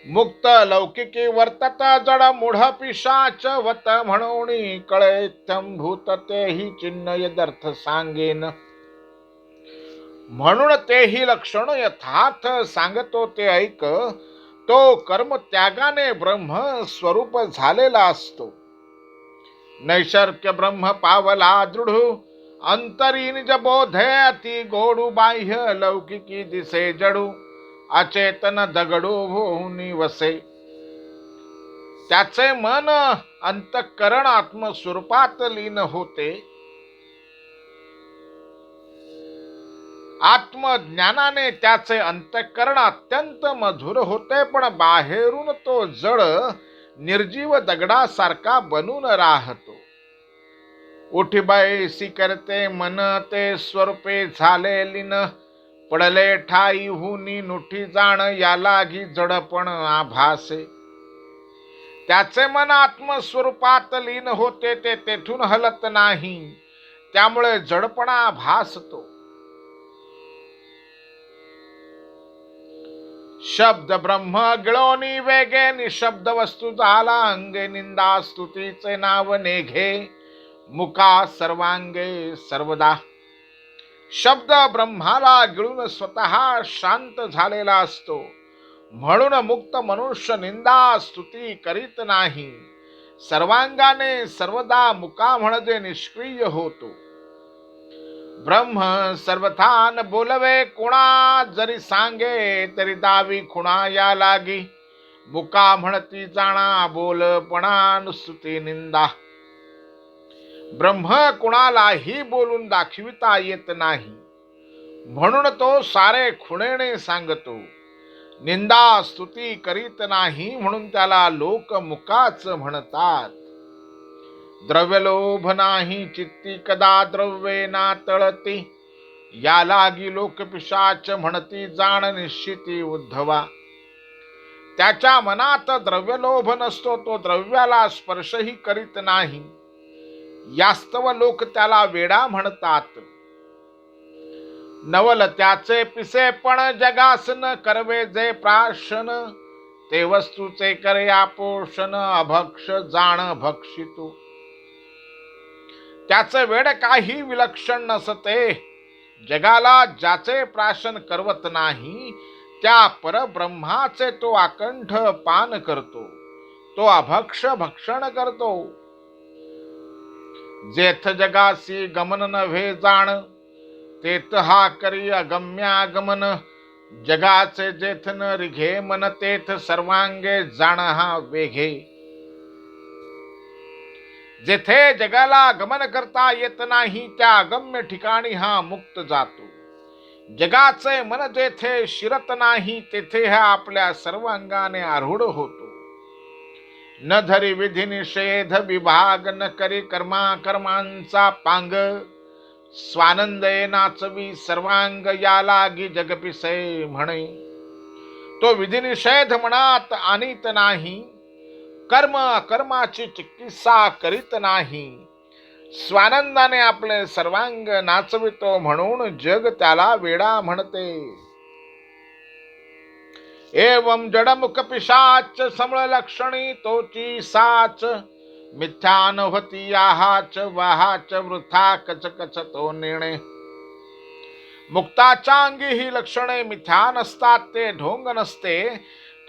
मुक्त लौकिकी वर्तत जड मूढ पिशाच वत म्हणून कळे भूत तेही चिन्ह यदर्थ सांगेन. म्हणून तेही लक्षण यथार्थ सांगतो ते ऐक. तो कर्म त्यागाने ब्रह्म स्वरूप झालेला असतो. नैसर्ग्य ब्रह्म पावला दृढ अंतरी निज बोधे अति गोडू बाह्य लौकिकी दिसे जडू अचेतन दगडू होऊनी वसे. त्याचे मन अंतःकरण आत्मस्वरूपात लीन होते. आत्मज्ञानाने त्याचे अंतःकरण अत्यंत मधुर होते, पण बाहेरून तो जड निर्जीव दगडासारखा बनून राहतो. उठी बैसी करते मन ते स्वरूपे झाले लीन. पडले ठाई हुनी नुठी जाण या लागी जडपण आभासे. त्याचे मन आत्मस्वरूपात लीन होते, ते तेथून हलत नाही, त्यामुळे जडपणा भासतो. शब्द ब्रह्म गिळोनी वेगे निशब्द वस्तू झाला अंगे. निंदा स्तुतीचे नाव नेघे मुका सर्वांगे सर्वदा. शब्द ब्रह्माला गिळून स्वतः शांत झालेला असतो, म्हणून मुक्त मनुष्य निंदा स्तुती करीत नाही. सर्वांगाने सर्वदा मुका म्हणजे निष्क्रिय होतो. ब्रह्म सर्वथान बोलवे कुणा, जरी सांगे तरी दावी खुणा या लागी. मुका म्हणती जाणा बोलपणा नुसती निंदा. ब्रह्म कुणालाही बोलून दाखविता येत नाही, म्हणून तो सारे खुणेने सांगतो. निंदा स्तुती करीत नाही, म्हणून त्याला लोक मुकाच म्हणतात. द्रव्यलोभ नाही चित्ती कदा द्रव्ये ना तळती. या लागी लोक पिशाच म्हणती जाण निश्चिती उद्धवा. त्याच्या मनात द्रव्यलोभ नसतो, तो द्रव्याला स्पर्शही करीत नाही. यास्तव लोक त्याला वेडा म्हणतात. नवल त्याचे पिसे पण जगास न करवे जे प्राशन. ते वस्तूचे करे आपोषण अभक्ष जाण भक्षितो. त्याचे वेड काही विलक्षण नसते. जगाला ज्याचे प्राशन करवत नाही, त्या परब्रह्माचे तो आकंठ पान करतो. तो अभक्ष भक्षण करतो. जेथ जगासी गमन नव्हे जाण, तेथ हा करी अगम्यागमन. जगाचे जेथ न रिघे मन, तेथ सर्वांगे जाण हा वेघे. जेथे जगाला गमन करता येत नाही, त्या अगम्य ठिकाणी हा मुक्त जातो. जगाचे मन जेथे शिरत नाही, तेथे हा आपल्या सर्व अंगाने आरूढ होतो. न धरी विधी निषेध विभाग, न करी कर्मा कर्मांचा पांग. स्वानंदे नाचवी सर्वांग, या लागी जगपिसे म्हणे. तो विधी निषेध मनात आणीत नाही, कर्म अकर्माची चिकित्सा करीत नाही. स्वानंदाने आपले सर्वांग नाचवितो, म्हणून जग त्याला वेडा म्हणते. एवं जडमुख पिशाच समळ लक्षणी तोची साच. मिथ्या नव्हती याहाच वाहाच, वृथा कच कच तो निर्णय. मुक्ताच्या अंगी ही लक्षणे मिथ्या नसतात, ते ढोंग नसते.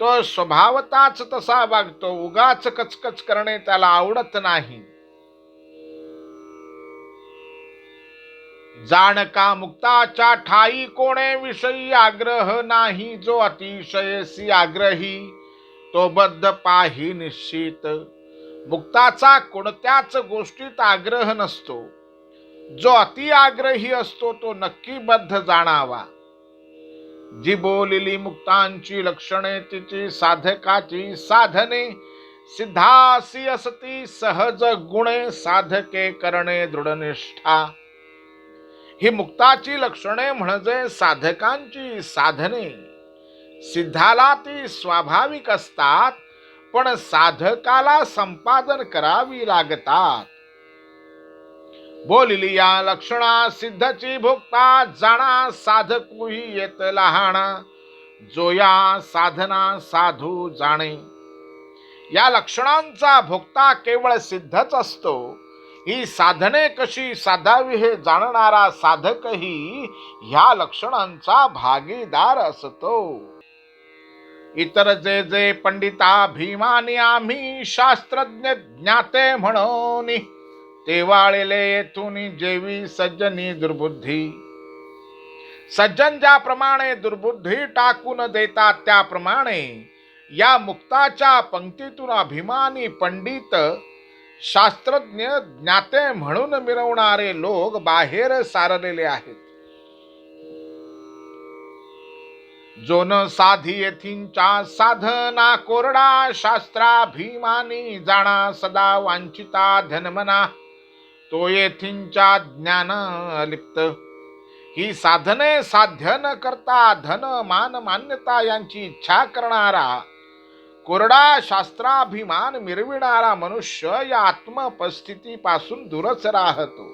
तो स्वभावताच तसा वागतो. उगाच कचकच करणे त्याला आवडत नाही. जाण का मुक्ताच्या ठाई कोणे विषयी आग्रह नाही. जो अतिशयसी आग्रही तो बद्ध पाही निश्चित. मुक्ताचा कोणत्याच गोष्टीत आग्रह नसतो. जो अति आग्रही असतो तो नक्की बद्ध जाणावा. जी बोलिली मुक्तांची लक्षणे, तिची साधकाची साधने. सिद्धासी असती सहज गुणे, साधके करणे दृढनिष्ठा. ही मुक्ताची लक्षणे म्हणजे साधकांची साधने. सिद्धाला ती स्वाभाविक असतात, पण साधकाला संपादन करावी लागतात. बोलिली या लक्षणा सिद्धची भोगता, जाणा साधकुही येत लहाणा. जो या साधना साधू जाणे. या लक्षणांचा भोगता केवळ सिद्धच असतो. ही साधने कशी साधावी हे जाणणारा साधकही ह्या लक्षणांचा भागीदार असतो. इतर जे जे पंडिता भीमानी आम्ही शास्त्रज्ञ ज्ञाते म्हणून, ते वाळले येथून जेवी सज्जनी दुर्बुद्धी. सज्जन ज्याप्रमाणे दुर्बुद्धी टाकून देतात त्याप्रमाणे या मुक्ताच्या पंक्तीतून अभिमानी पंडित शास्त्रज्ञ ज्ञाते म्हणून मिरवणारे लोक बाहेर सारलेले आहेत. जो न साधी येथींच्या साधना कोरडा शास्त्राभिमानी जाणा सदा वांछिता धनमना तो येथींच्या ज्ञान अलिप्त. ही साधने साध्य न करता धन मान मान्यता यांची इच्छा करणारा कोरडा शास्त्राभिमान मिरविणारा मनुष्य या आत्मपस्थितीपासून दूरच राहतो.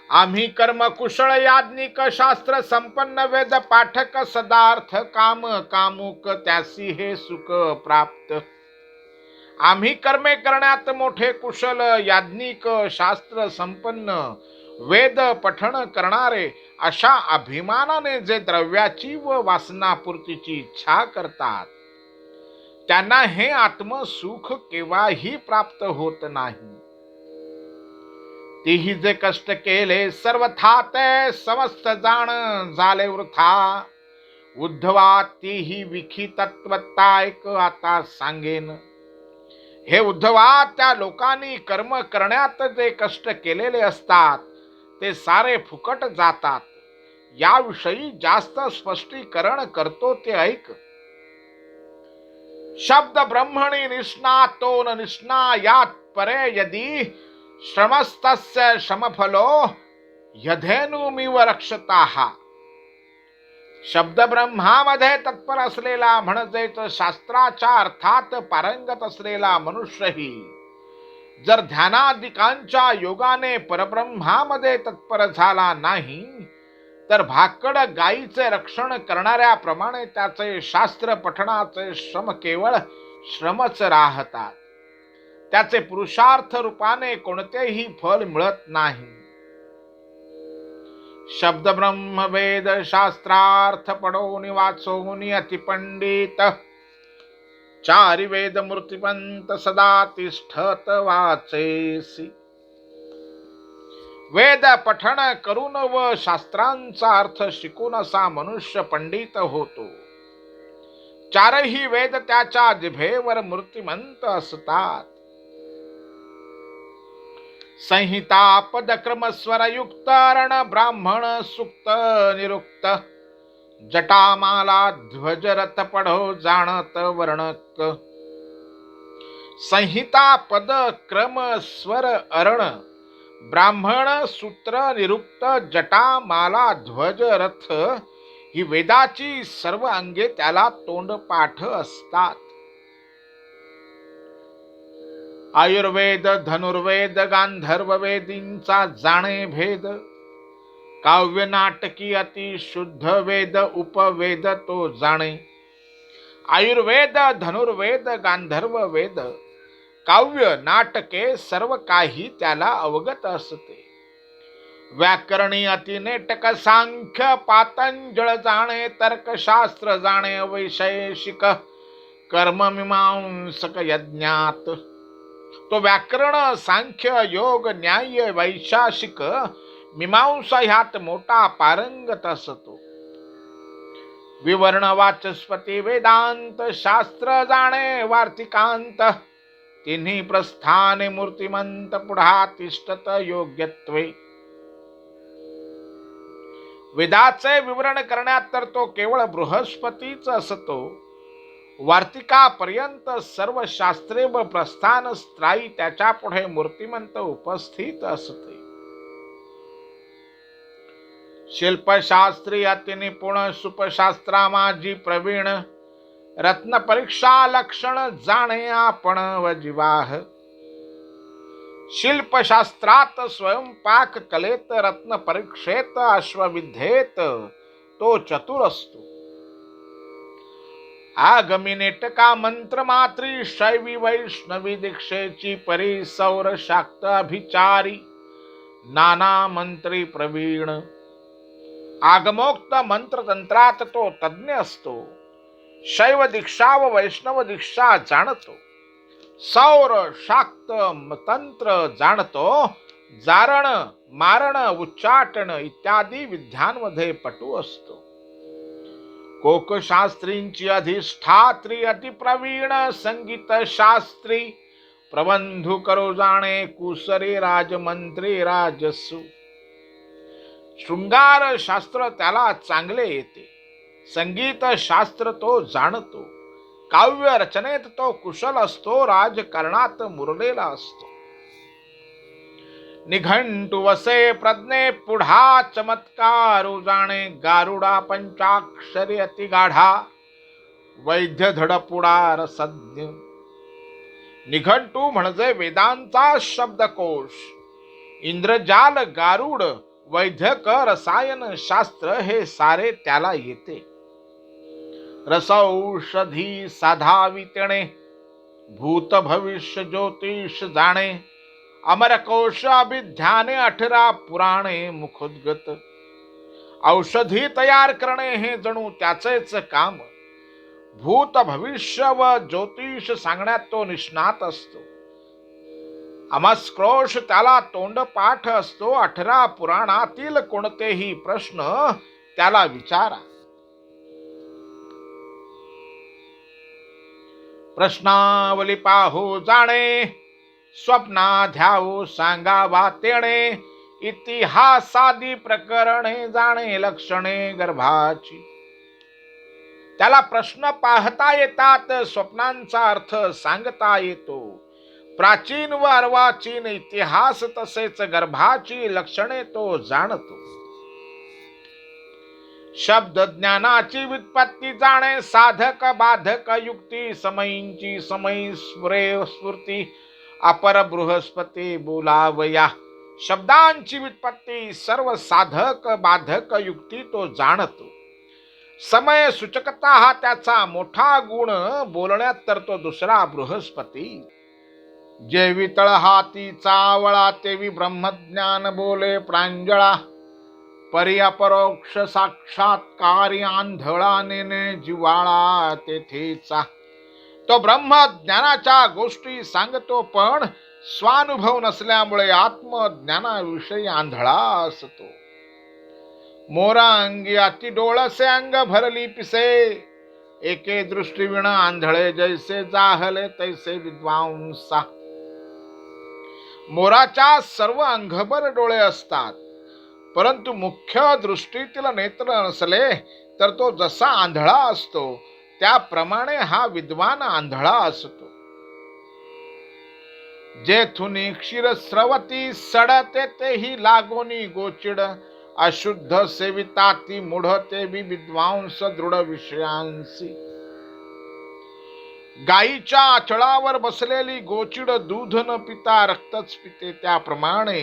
आम्ही कर्म कुशळ याज्ञिक शास्त्र संपन्न वेद पाठक सदार्थ काम कामुक त्यासी हे सुख प्राप्त. आम्ही कर्मे करण्यात मोठे कुशल याज्ञिक शास्त्र संपन्न वेद पठण करणारे अशा अभिमानाने जे द्रव्याची व वासनापूर्तीची इच्छा करतात त्यांना हे आत्मसुख केव्हाही प्राप्त होत नाही. तीही जे कष्ट केले सर्वथा ते समस्त जाण झाले वृथा. उद्धवा तीही विखी तत्वता एक आता सांगेन. हे उद्धवा, त्या लोकांनी कर्म करण्यात जे कष्ट केलेले असतात ते सारे फुकट जातात. याविषयी जास्त स्पष्टीकरण करतो ते ऐक. शब्द ब्रह्मणी निष्णातो न निष्णा यात परे यदि श्रमस्तस्य श्रमफलो यधेनुमिव रक्षताः. शब्द ब्रह्मामध्ये तत्पर असलेला म्हणजेच शास्त्राच्या अर्थात पारंगत असलेला मनुष्यही जर ध्यानादिकांच्या योगाने परब्रह्मामध्ये तत्पर झाला नाही तर भाकड गायीचे रक्षण करणाऱ्याप्रमाणे त्याचे शास्त्र पठणाचे श्रम केवळ श्रमच राहतात. त्याचे पुरुषार्थ रूपाने कोणतेही फल मिळत नाही. शब्द ब्रह्म वेद शास्त्रार्थ पडोनी वाचोनी अतिपंडित चारि वेद मूर्तिपंत सदा तिष्ठत वाचेसी. वेद पठण करून व शास्त्रांचा अर्थ शिकून असा मनुष्य पंडित होतो. चारही वेद त्याच्या जिभेवर मूर्तिमंत असतात. संहिता पद क्रम स्वर युक्त रण ब्राह्मण सुक्त निरुक्त जटामाला ध्वज रथ पढो जाणत वर्णक. संहिता पद क्रम स्वर अरण ब्राह्मण सूत्र निरुक्त जटामाला ध्वज रथ ही वेदाची सर्व अंगे त्याला तोंडपाठ असतात. आयुर्वेद धनुर्वेद गांधर्व वेदींचा जाणे भेद. काव्य नाटकी अति शुद्ध वेद उपवेद तो जाणे. आयुर्वेद धनुर्वेद गांधर्व वेद काव्य नाटके सर्व काही त्याला अवगत असते. व्याकरणी अतिनेटक सांख्य पातंजळ जाणे. तर्कशास्त्र जाणे वैशेषिक कर्ममीमांसक यज्ञात. तो व्याकरण सांख्य योग न्याय वैशासिक मीमांसा ह्यात मोठा पारंगत असतो. विवरण वाचस्पती वेदांत शास्त्र जाणे वार्तिकांत. तिन्ही प्रस्थाने मूर्तिमंत पुढा तिष्ठत योग्यत्वे. वेदाचे विवरण करण्यात तर तो केवळ बृहस्पतीच असतो. वार्तिकापर्यंत सर्व शास्त्रे व प्रस्थान स्त्रायी त्याच्या पुढे मूर्तिमंत उपस्थित असते. शिल्पशास्त्री अतिनिपुण सुपशास्त्रा माझी प्रवीण. रत्न परीक्षा लक्षण जाणे आपण व जीवाह. शिल्पशास्त्रात स्वयंपाक कलेत रत्न परीक्षेत अश्वविद्येत तो चतुर असतो. आगमी नेटका मंत्र मात्री शैवी वैष्णवी दीक्षेची परी सौर शाक्त अभिचारी नाना मंत्री प्रवीण. आगमोक्त मंत्रतंत्रात तो तज्ञ असतो. शैव दीक्षा व वैष्णव दीक्षा जाणतो. सौर शाक्त तंत्र जाणतो, जारण मारण उच्चाटन इत्यादी विद्यांमध्ये पटू असतो. कोकशास्त्रींची अधिष्ठात्री अतिप्रवीण संगीत शास्त्री, प्रबंधू करो जाणे कुसरे राजमंत्री राजसू. शृंगार शास्त्र त्याला चांगले येते, संगीत शास्त्र तो जाणतो, काव्य रचनेत तो कुशल असतो, राजकारणात मुरलेला असतो. निघंटु वसे प्रज्ञे पुढा चमत्कारू जाणे, गारुडा पंचाक्षरी अति गाढा, वैद्य धड पुढा रसज्ञ. निघंटू म्हणजे वेदांचा शब्दकोश, इंद्रजाल गारुड वैद्यक रसायन शास्त्र हे सारे त्याला येते. रसौषधी साधावितणे, भूत भविष्य ज्योतिष जाणे, अमरकोश अभिध्याने 18 पुराणे मुखोद्गत. औषधी तयार करणे हे जणू त्याचेच काम. भूत भविष्य व ज्योतिष सांगण्यात तो निष्णात असतो. अमस्क्रोश त्याला तोंडपाठ असतो. 18 पुराणातील कोणतेही प्रश्न त्याला विचारा. प्रश्नावली पाहू जाणे, स्वप्नाध्याऊ सांगावा तेणे, इतिहासादी प्रकरणे जाणे लक्षणे गर्भाची. त्याला प्रश्न पाहता येतात, स्वप्नांचा अर्थ सांगता येतो. प्राचीन व अर्वाचीन इतिहास तसेच गर्भाची लक्षणे तो जाणतो. शब्द ज्ञानाची व्युत्पत्ती जाणे, साधक बाधक युक्ती समयींची समयी स्फूर्ती, अपर बृहस्पती बोलावया. शब्दांची व्युत्पत्ती, सर्व साधक बाधक युक्ती तो जाणतो. समय सूचकता हा त्याचा मोठा गुण, बोलण्यात तर तो दुसरा बृहस्पती. जेवी तळहाती चावळा, तेवी ब्रह्मज्ञान बोले प्रांजळा, परी अपरोक्ष साक्षात्कारी आंधळा नेने जिवाळा तेथेचा. तो ब्रह्मज्ञानाच्या गोष्टी सांगतो, पण स्वानुभव नसल्यामुळे आत्मज्ञानाविषयी आंधळा असतो. मोरा अंगी अति डोळसे अंग भरली पिसे, एके दृष्टी विण आंधळे जैसे जाहले तैसे विद्वांसा. मोराच्या सर्व अंगभर डोळे असतात, परंतु मुख्य दृष्टीतील नेत्र नसले तर तो जसा आंधळा असतो, त्याप्रमाणे हा विद्वान आंधळा असतो. जेथुनी क्षीर स्रवती सडते, तेही लागोनी गोचिड, अशुद्ध सेविताती मूढ, ते विद्वांस दृढ विषयांसी. गायीच्या आचळावर बसलेली गोचिड दूध न पिता रक्तच पिते, त्याप्रमाणे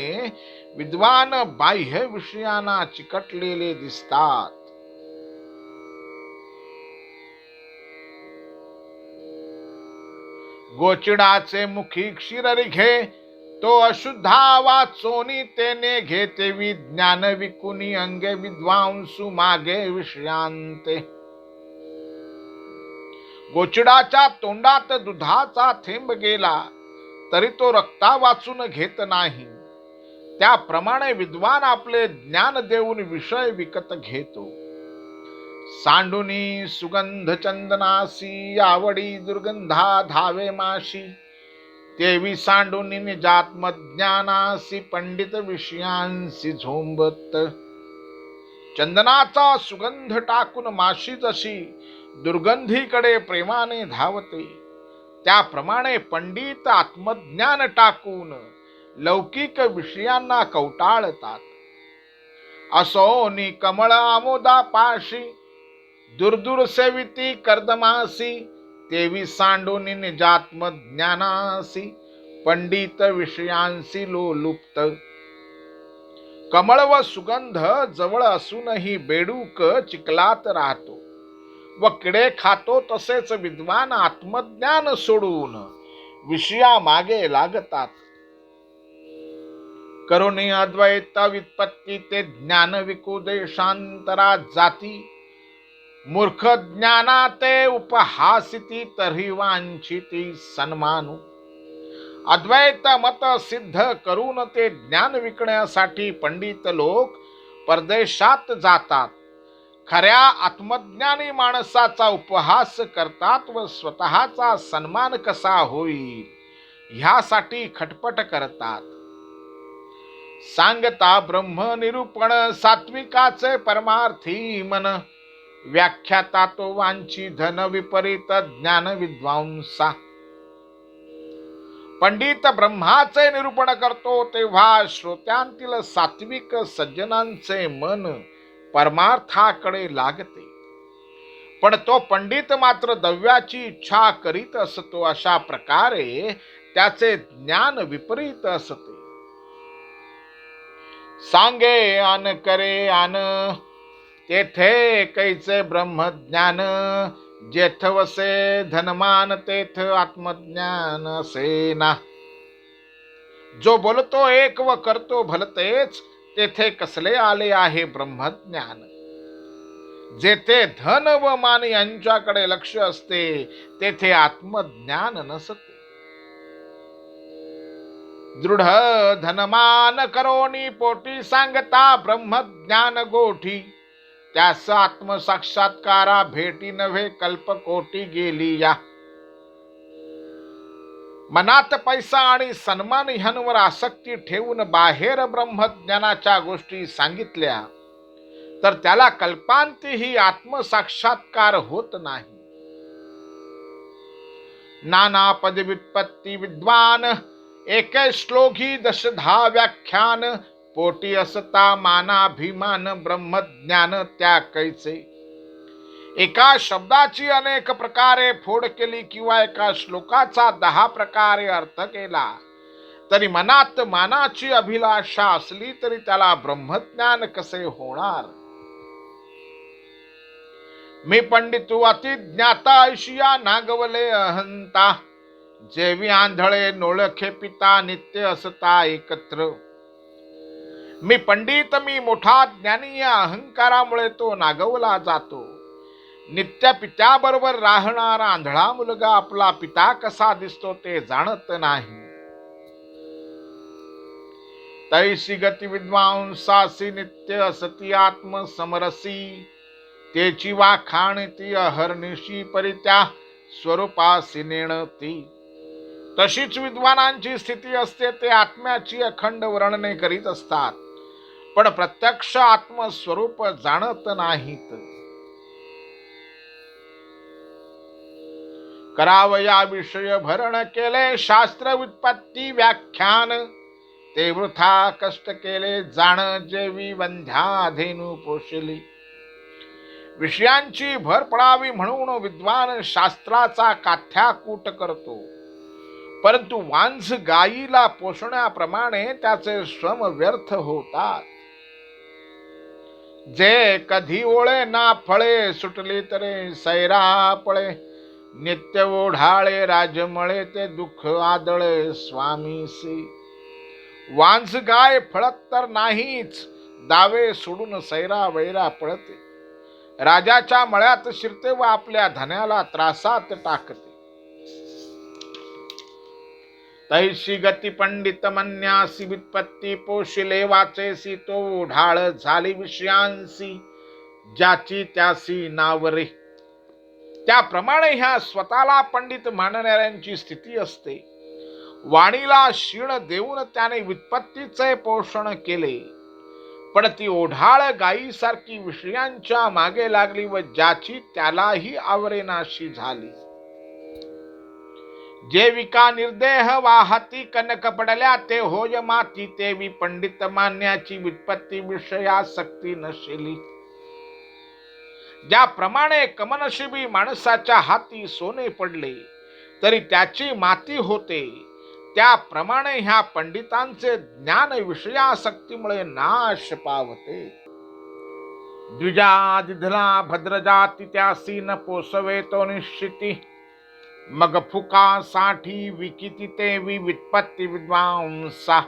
विद्वान बाह्य विषयांना चिकटलेले दिसतात. गोचिडाचे मुखी क्षीर रिघे, तो अशुद्धा वाचोनी तेने घेते, विज्ञान विकुनी अंगे विद्वांसु मागे विषयांते. गोचिडाच्या तोंडात दुधाचा थेंब गेला तरी तो रक्ता वाचून घेत नाही, त्याप्रमाणे विद्वान आपले ज्ञान देऊन विषय विकत घेतो. सांडुनी सुगंध चंदनासी, आवडी दुर्गंधा धावे माशी, तेवी सांडुनी निजात्मज्ञानासी, पंडित विषयांसी झोंबत. चंदनाचा सुगंध टाकून माशी जशी दुर्गंधीकडे प्रेमाने धावते, त्याप्रमाणे पंडित आत्मज्ञान टाकून लौकिक विषयांना कवटाळतात. असोनी कमळ आमोदा पाशी, दूरदूर सेविती कर्दमासी, तेवी सांडूनी निजात्मज्ञानासी, पंडित विषयांसी लोलुप्त. कमळ व सुगंध जवळ असूनही बेडूक चिखलात राहतो व किडे खातो, तसेच विद्वान आत्मज्ञान सोडून विषया मागे लागतात. करुणी अद्वैत व्युत्पत्ती, ते ज्ञान विकू देशांतरा जाती, मूर्ख ज्ञाना ते उपहासिती, तरी वांछिती सन्मानू. अद्वैत मत सिद्ध करून ते ज्ञान विकण्यासाठी पंडित लोक परदेशात जातात. खऱ्या आत्मज्ञानी माणसाचा उपहास करतात व स्वतःचा सन्मान कसा होईल ह्यासाठी खटपट करतात. सांगता ब्रह्म निरूपण सात्विकाचे परमार्थी मन, व्याख्याता तो वांची धन विपरीत ज्ञान विद्वांसा. पंडित ब्रह्माचे निरूपण करतो तेव्हा श्रोत्यांतील सात्विक सज्जनांचे मन परमार्थाकडे लागते, पण तो पंडित मात्र दव्याची इच्छा करीत असतो. अशा प्रकारे त्याचे ज्ञान विपरीत असते. सांगे आन करे आन, तेथे कैचे ब्रह्मज्ञान, जेथ वसे धनमान तेथ आत्मज्ञान असेना. जो बोलतो एक व करतो भलतेच, तेथे कसले आले आहे ब्रह्मज्ञान. जेथे धन व मान यांच्याकडे लक्ष असते तेथे आत्मज्ञान नसते. दृढ धनमान करोनी पोटी, सांगता ब्रह्मज्ञान गोठी. त्यास आत्मसाक्षात्कारा भेटी नव्हे कल्पकोटी गेली या. मनात पैसा आणि सन्मान ह्यांवर आसक्ती ठेवून बाहेर ब्रह्मज्ञानाच्या गोष्टी सांगितल्या तर त्याला कल्पांतीही आत्मसाक्षात्कार होत नाही. नाना पद व्युत्पत्ती विद्वान, एक श्लोकी दशधा व्याख्यान. पोटी असता मानाभिमान, ब्रह्मज्ञान त्या कैचे. एका शब्दाची अनेक प्रकारे फोड केली किंवा एका श्लोकाचा 10 प्रकारे अर्थ केला तरी मनात मानाची अभिलाषा असली तरी त्याला ब्रह्मज्ञान कसे होणार. मी पंडितू अति ज्ञाता ऐशिया नागवले अहंता, जेवी आंधळे नोळखे पिता नित्य असता एकत्र. मी पंडित मी मोठा ज्ञानी या अहंकारामुळे तो नागवला जातो. नित्य पित्याबरोबर राहणारा आंधळा मुलगा आपला पिता कसा दिसतो ते जाणत नाही. तैसी गती विद्वांसासी नित्य असती आत्म समरसी, तेची वाखाण ती अहर्निशी परित्या स्वरूपासी नेणती. तशीच विद्वानांची स्थिती असते. ते आत्म्याची अखंड वर्णने करीत असतात पण प्रत्यक्ष आत्मस्वरूप जाणत नाहीत. करावया विषय भरण केले शास्त्र व्युत्पत्ती व्याख्यान, ते वृथा कष्ट केले जाण जेवी वंध्या धेनू पोषली. विषयांची भर पडावी म्हणून विद्वान शास्त्राचा काथ्याकूट करतो, परंतु वांझ गायीला पोषण्याप्रमाणे त्याचे श्रम व्यर्थ होतात. जे कधी ओळे ना फळे, सुटली तरे सैरा पळे. नित्य ओढाळे राजमळे, ते दुःख आदळे स्वामीसी. वांझ गाय फळत तर नाहीच, दावे सोडून सैरा वैरा पळते. राजाच्या मळ्यात शिरते व आपल्या धन्याला त्रासात टाकते. तैशी गती पंडित मन्यासी, व्युत्पत्ती पोशिले वाचेसी. तो ढाळ झाली विषयांसी, ज्याची त्यासी नावरे. त्याप्रमाणे ह्या स्वतःला पंडित मानणाऱ्यांची स्थिती असते. वाणीला शीण देऊन त्याने व्युत्पत्तीचे पोषण केले, पण ती ओढाळ गायीसारखी विषयांच्या मागे लागली व ज्याची त्यालाही आवरेनाशी झाली. जेविका निर्देह वाहती कनक पडल्या, ते होय माती. तेवी पंडित मान्याची व्युत्पत्ती विषयासक्ती नशिली. ज्याप्रमाणे कमनशिबी माणसाच्या हाती सोने पडले तरी त्याची माती होते, त्याप्रमाणे ह्या पंडितांचे ज्ञान विषयासक्तीमुळे नाश पावते. द्विजा दिधला भद्रजाती, त्यासी न पोसवे तो निश्चिती. मग फुकासाठी विकिती तेवी व्युत्पत्ती विद्वांसा.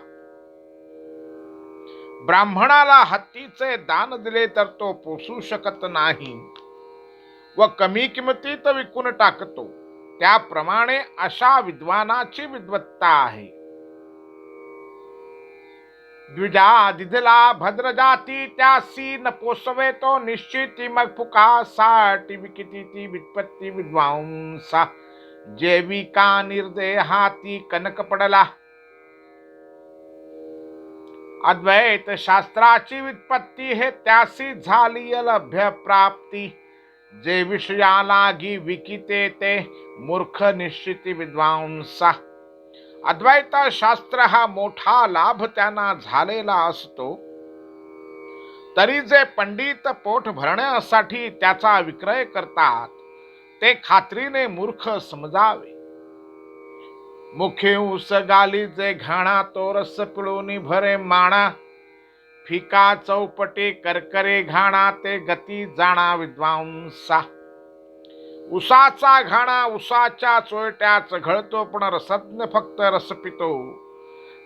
ब्राह्मणाला हत्तीचे दान दिले तर तो पोसू शकत नाही व कमी किमतीत विकून टाकतो. त्याप्रमाणे अशा विद्वानाची विद्वत्ता आहे. द्विजा दिधला भद्र जाती त्यासी न पोसवे तो निश्चिती मग फुका साठी विकिती ती वित्पत्ती विद्वांसा जैविका निर्दय हाती कनक पडला. अद्वैत शास्त्राची वित्पत्ती हे त्यासी झाली लभ्य प्राप्ती. जे विषया लागी विकिते ते मूर्ख निश्चिती विद्वांसा. अद्वैत शास्त्र हा मोठा लाभ त्यांना झालेला असतो, तरी जे पंडित पोट भरण्यासाठी त्याचा विक्रय करतात ते खात्रीने मूर्ख समजावे. मुखे उस गाली जे घाणा तो रस पिळून भरे माणा. फिका चौपटे करकरे घाणा ते गती जाणा विद्वांसा. उसाचा घाणा उसाच्या चोयट्याच घळतो, पण रसज्ञ फक्त रस पितो.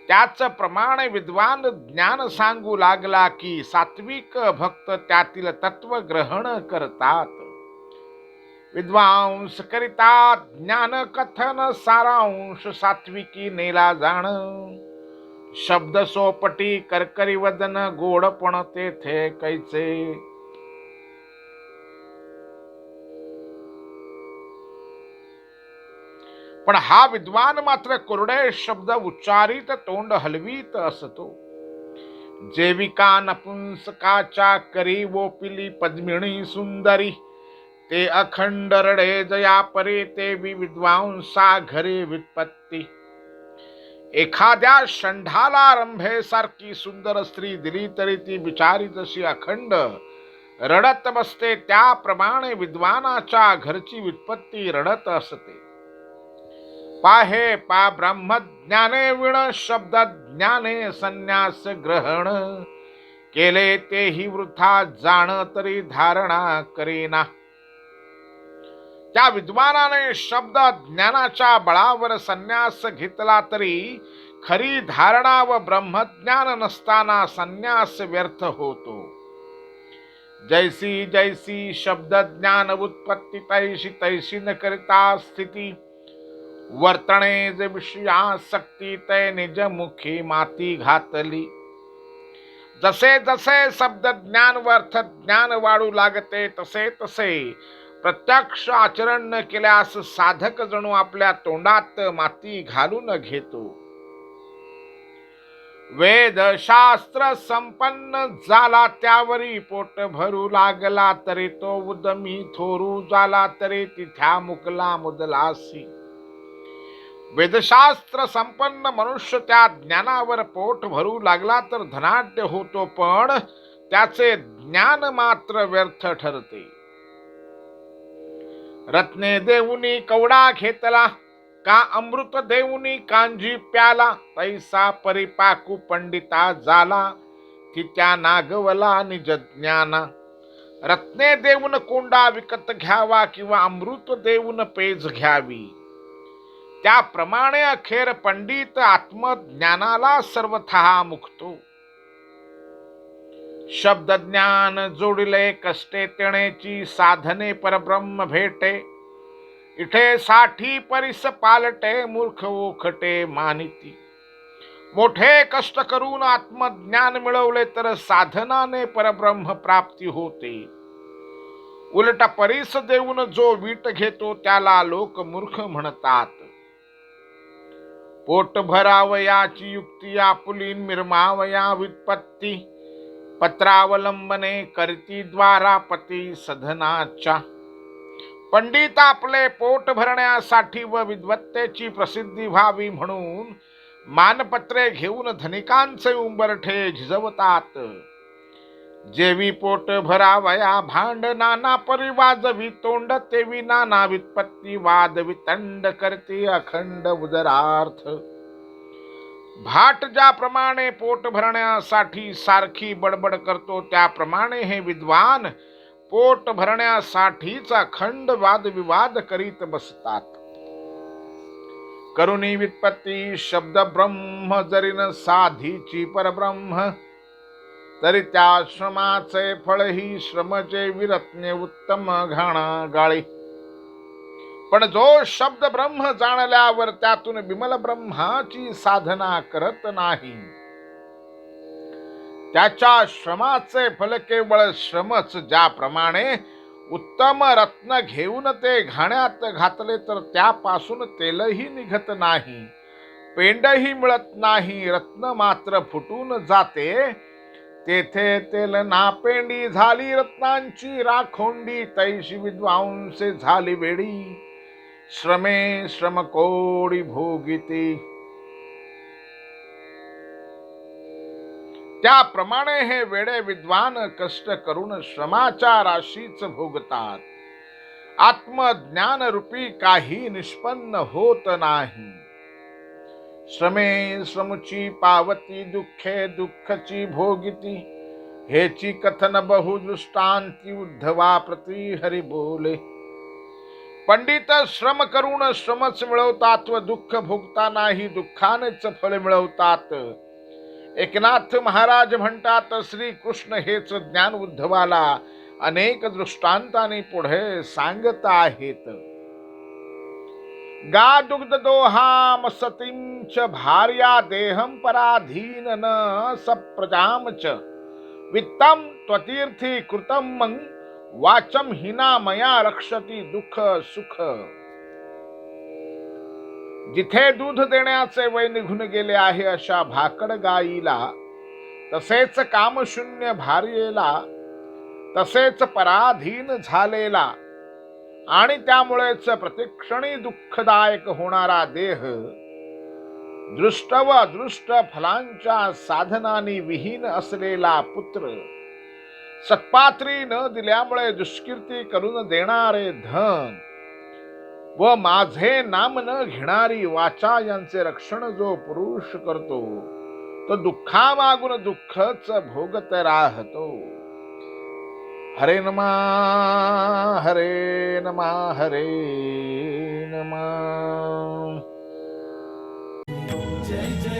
त्याच प्रमाणे विद्वान ज्ञान सांगू लागला की सात्विक भक्त त्यातील तत्व ग्रहण करतात. विद्वांस करिता ज्ञान कथन सारांश सात्विकी नेला जाण. शब्द सोपटी करकरी वदन गोडपण तेथे कैचे. पण हा विद्वान मात्र कोरडे शब्द उच्चारित तोंड हलवीत असतो. जेविका नपुंसकाच्या करी वोपिली पद्मिणी सुंदरी. ते अखंड रडे जया परे ते विद्वांसा घरे वित्पत्ती. एखाद्या षंढाला रंभेसारखी सुंदर स्त्री दिली तरी ती बिचारी जशी अखंड रडत बसते, त्याप्रमाणे विद्वानाच्या घरची वित्पत्ती रडत असते. पाहे पा ब्रह्मज्ञाने विण शब्द ज्ञाने संन्यास ग्रहण. केले तेही वृथा जाण तरी धारणा करेना. त्या विद्वानाने शब्द ज्ञानाच्या बळावर संन्यास घेतला तरी खरी धारणा व ब्रह्मज्ञान नसताना संन्यास व्यर्थ होतो. जैसी जैसी शब्द ज्ञान उत्पत्ती तैशी तैशी न करिता स्थिती. वर्तणे जे विषयासक्ती ते निज मुखी माती घातली. जसे जसे शब्द ज्ञान व अर्थ ज्ञान वाढू लागते तसे तसे प्रत्यक्ष आचरण न केल्यास साधक जणू आपल्या तोंडात माती घालून घेतो. वेद शास्त्र संपन्न झाला त्यावरी पोट भरू लागला तरी तो उदमी थोरू झाला तरी तिथ्या मुकला मुदलासी. वेदशास्त्र संपन्न मनुष्य त्या ज्ञानावर पोट भरू लागला तर धनाढ्य होतो, पण त्याचे ज्ञान मात्र व्यर्थ ठरते. रत्ने देऊनी कवडा घेतला का अमृत देऊनी कांजी प्याला. तैसा परिपाकू पंडिता झाला तित्या नागवला निज ज्ञाना. रत्ने देऊन कोंडा विकत घ्यावा किंवा अमृत देऊन पेज घ्यावी, त्याप्रमाणे अखेर पंडित आत्मज्ञानाला सर्वथा मुक्तो. शब्द ज्ञान जोडिले कष्टे तेणेची साधने परब्रह्म भेटे. इठे साठी परिस पालटे मूर्ख ओखटे मानिती. मोठे कष्ट करून आत्मज्ञान मिळवले तर साधनाने परब्रह्म प्राप्ती होते. उलट परिस देऊन जो वीट घेतो त्याला लोक मूर्ख म्हणतात. पोट भरावयाची युक्ती आपुलीन मिरमावया वित्पत्ती. पत्रावलंबने करती द्वारा पती सधनाच्या. पंडित आपले पोट भरण्यासाठी व विद्वत्तेची प्रसिद्धी व्हावी म्हणून मानपत्रे घेऊन धनिकांचे उंबरठे झिजवतात. जेवी पोट भरावया भांड नाना परिवाजवी तोंड तेवी नाना वित्पत्ती वाद वितंड करते अखंड उदरार्थ. भाट ज्याप्रमाणे पोट भरण्यासाठी सारखी बडबड करतो त्याप्रमाणे हे विद्वान पोट भरण्यासाठीच अखंड वादविवाद करीत बसतात. करुणी वित्पत्ती शब्द ब्रह्म जरीन साधीची परब्रह्म. तरी त्या श्रमाचे फळ ही श्रमचे विरत्ने उत्तम घाणा गाळी. पण जो शब्द ब्रह्म जाणल्यावर त्यातून विमल ब्रह्माची साधना करत नाही, त्याच्या श्रमाचे फल केवळ श्रमच. ज्याप्रमाणे उत्तम रत्न घेऊन ते घाण्यात घातले तर त्यापासून तेलही निघत नाही, पेंडही मिळत नाही, रत्न मात्र फुटून जाते. तेथे तेल ना पेंडी झाली रत्नांची राखोंडी, तैशी विद्वांसे झाली वेडी, श्रमे श्रम कोडी भोगिती. त्याप्रमाणे हे वेडे विद्वान कष्ट करून श्रमाच्या राशीच भोगतात. आत्मज्ञान रूपी काही निष्पन्न होत नाही. श्रमे श्रमची पावती, दुःखे दुःखची भोगिती. हेची कथन बहु दृष्टांती, उद्धवा प्रति हरी बोले. पंडित श्रम करून श्रमच मिळवतात व दुःख भोगतानाही दुःखानेच फळ मिळवतात. एकनाथ महाराज म्हणतात, श्रीकृष्ण हेच ज्ञान उद्धवाला अनेक दृष्टांतांनी पुढे सांगत आहेत. गा दुग्ध दोहाम सतींच भार्या, देहम पराधीन न सप्रजाम च, वित्तम त्वतीर्थी कृतम मंग, वाचम हिना मया रक्षती दुःख सुख. जिथे दूध देण्याचे वय निघून गेले आहे अशा भाकड गायीला, तसेच कामशून्य भार्येला, तसेच पराधीन झालेला आणि त्यामुळेच प्रतिक्षणी दुःखदायक होणारा देह, दृष्ट व अदृष्ट फलांच्या साधनांनी विहीन असलेला पुत्र, सत्पात्री न दिल्यामुळे दुष्कीर्ती करून देणारे धन व माझे नाम न घेणारी वाचा यांचे रक्षण जो पुरुष करतो, तो दुःखामागून दुःखच भोगत राहतो. हरे नमा हरे नमा हरे नमा. जय जय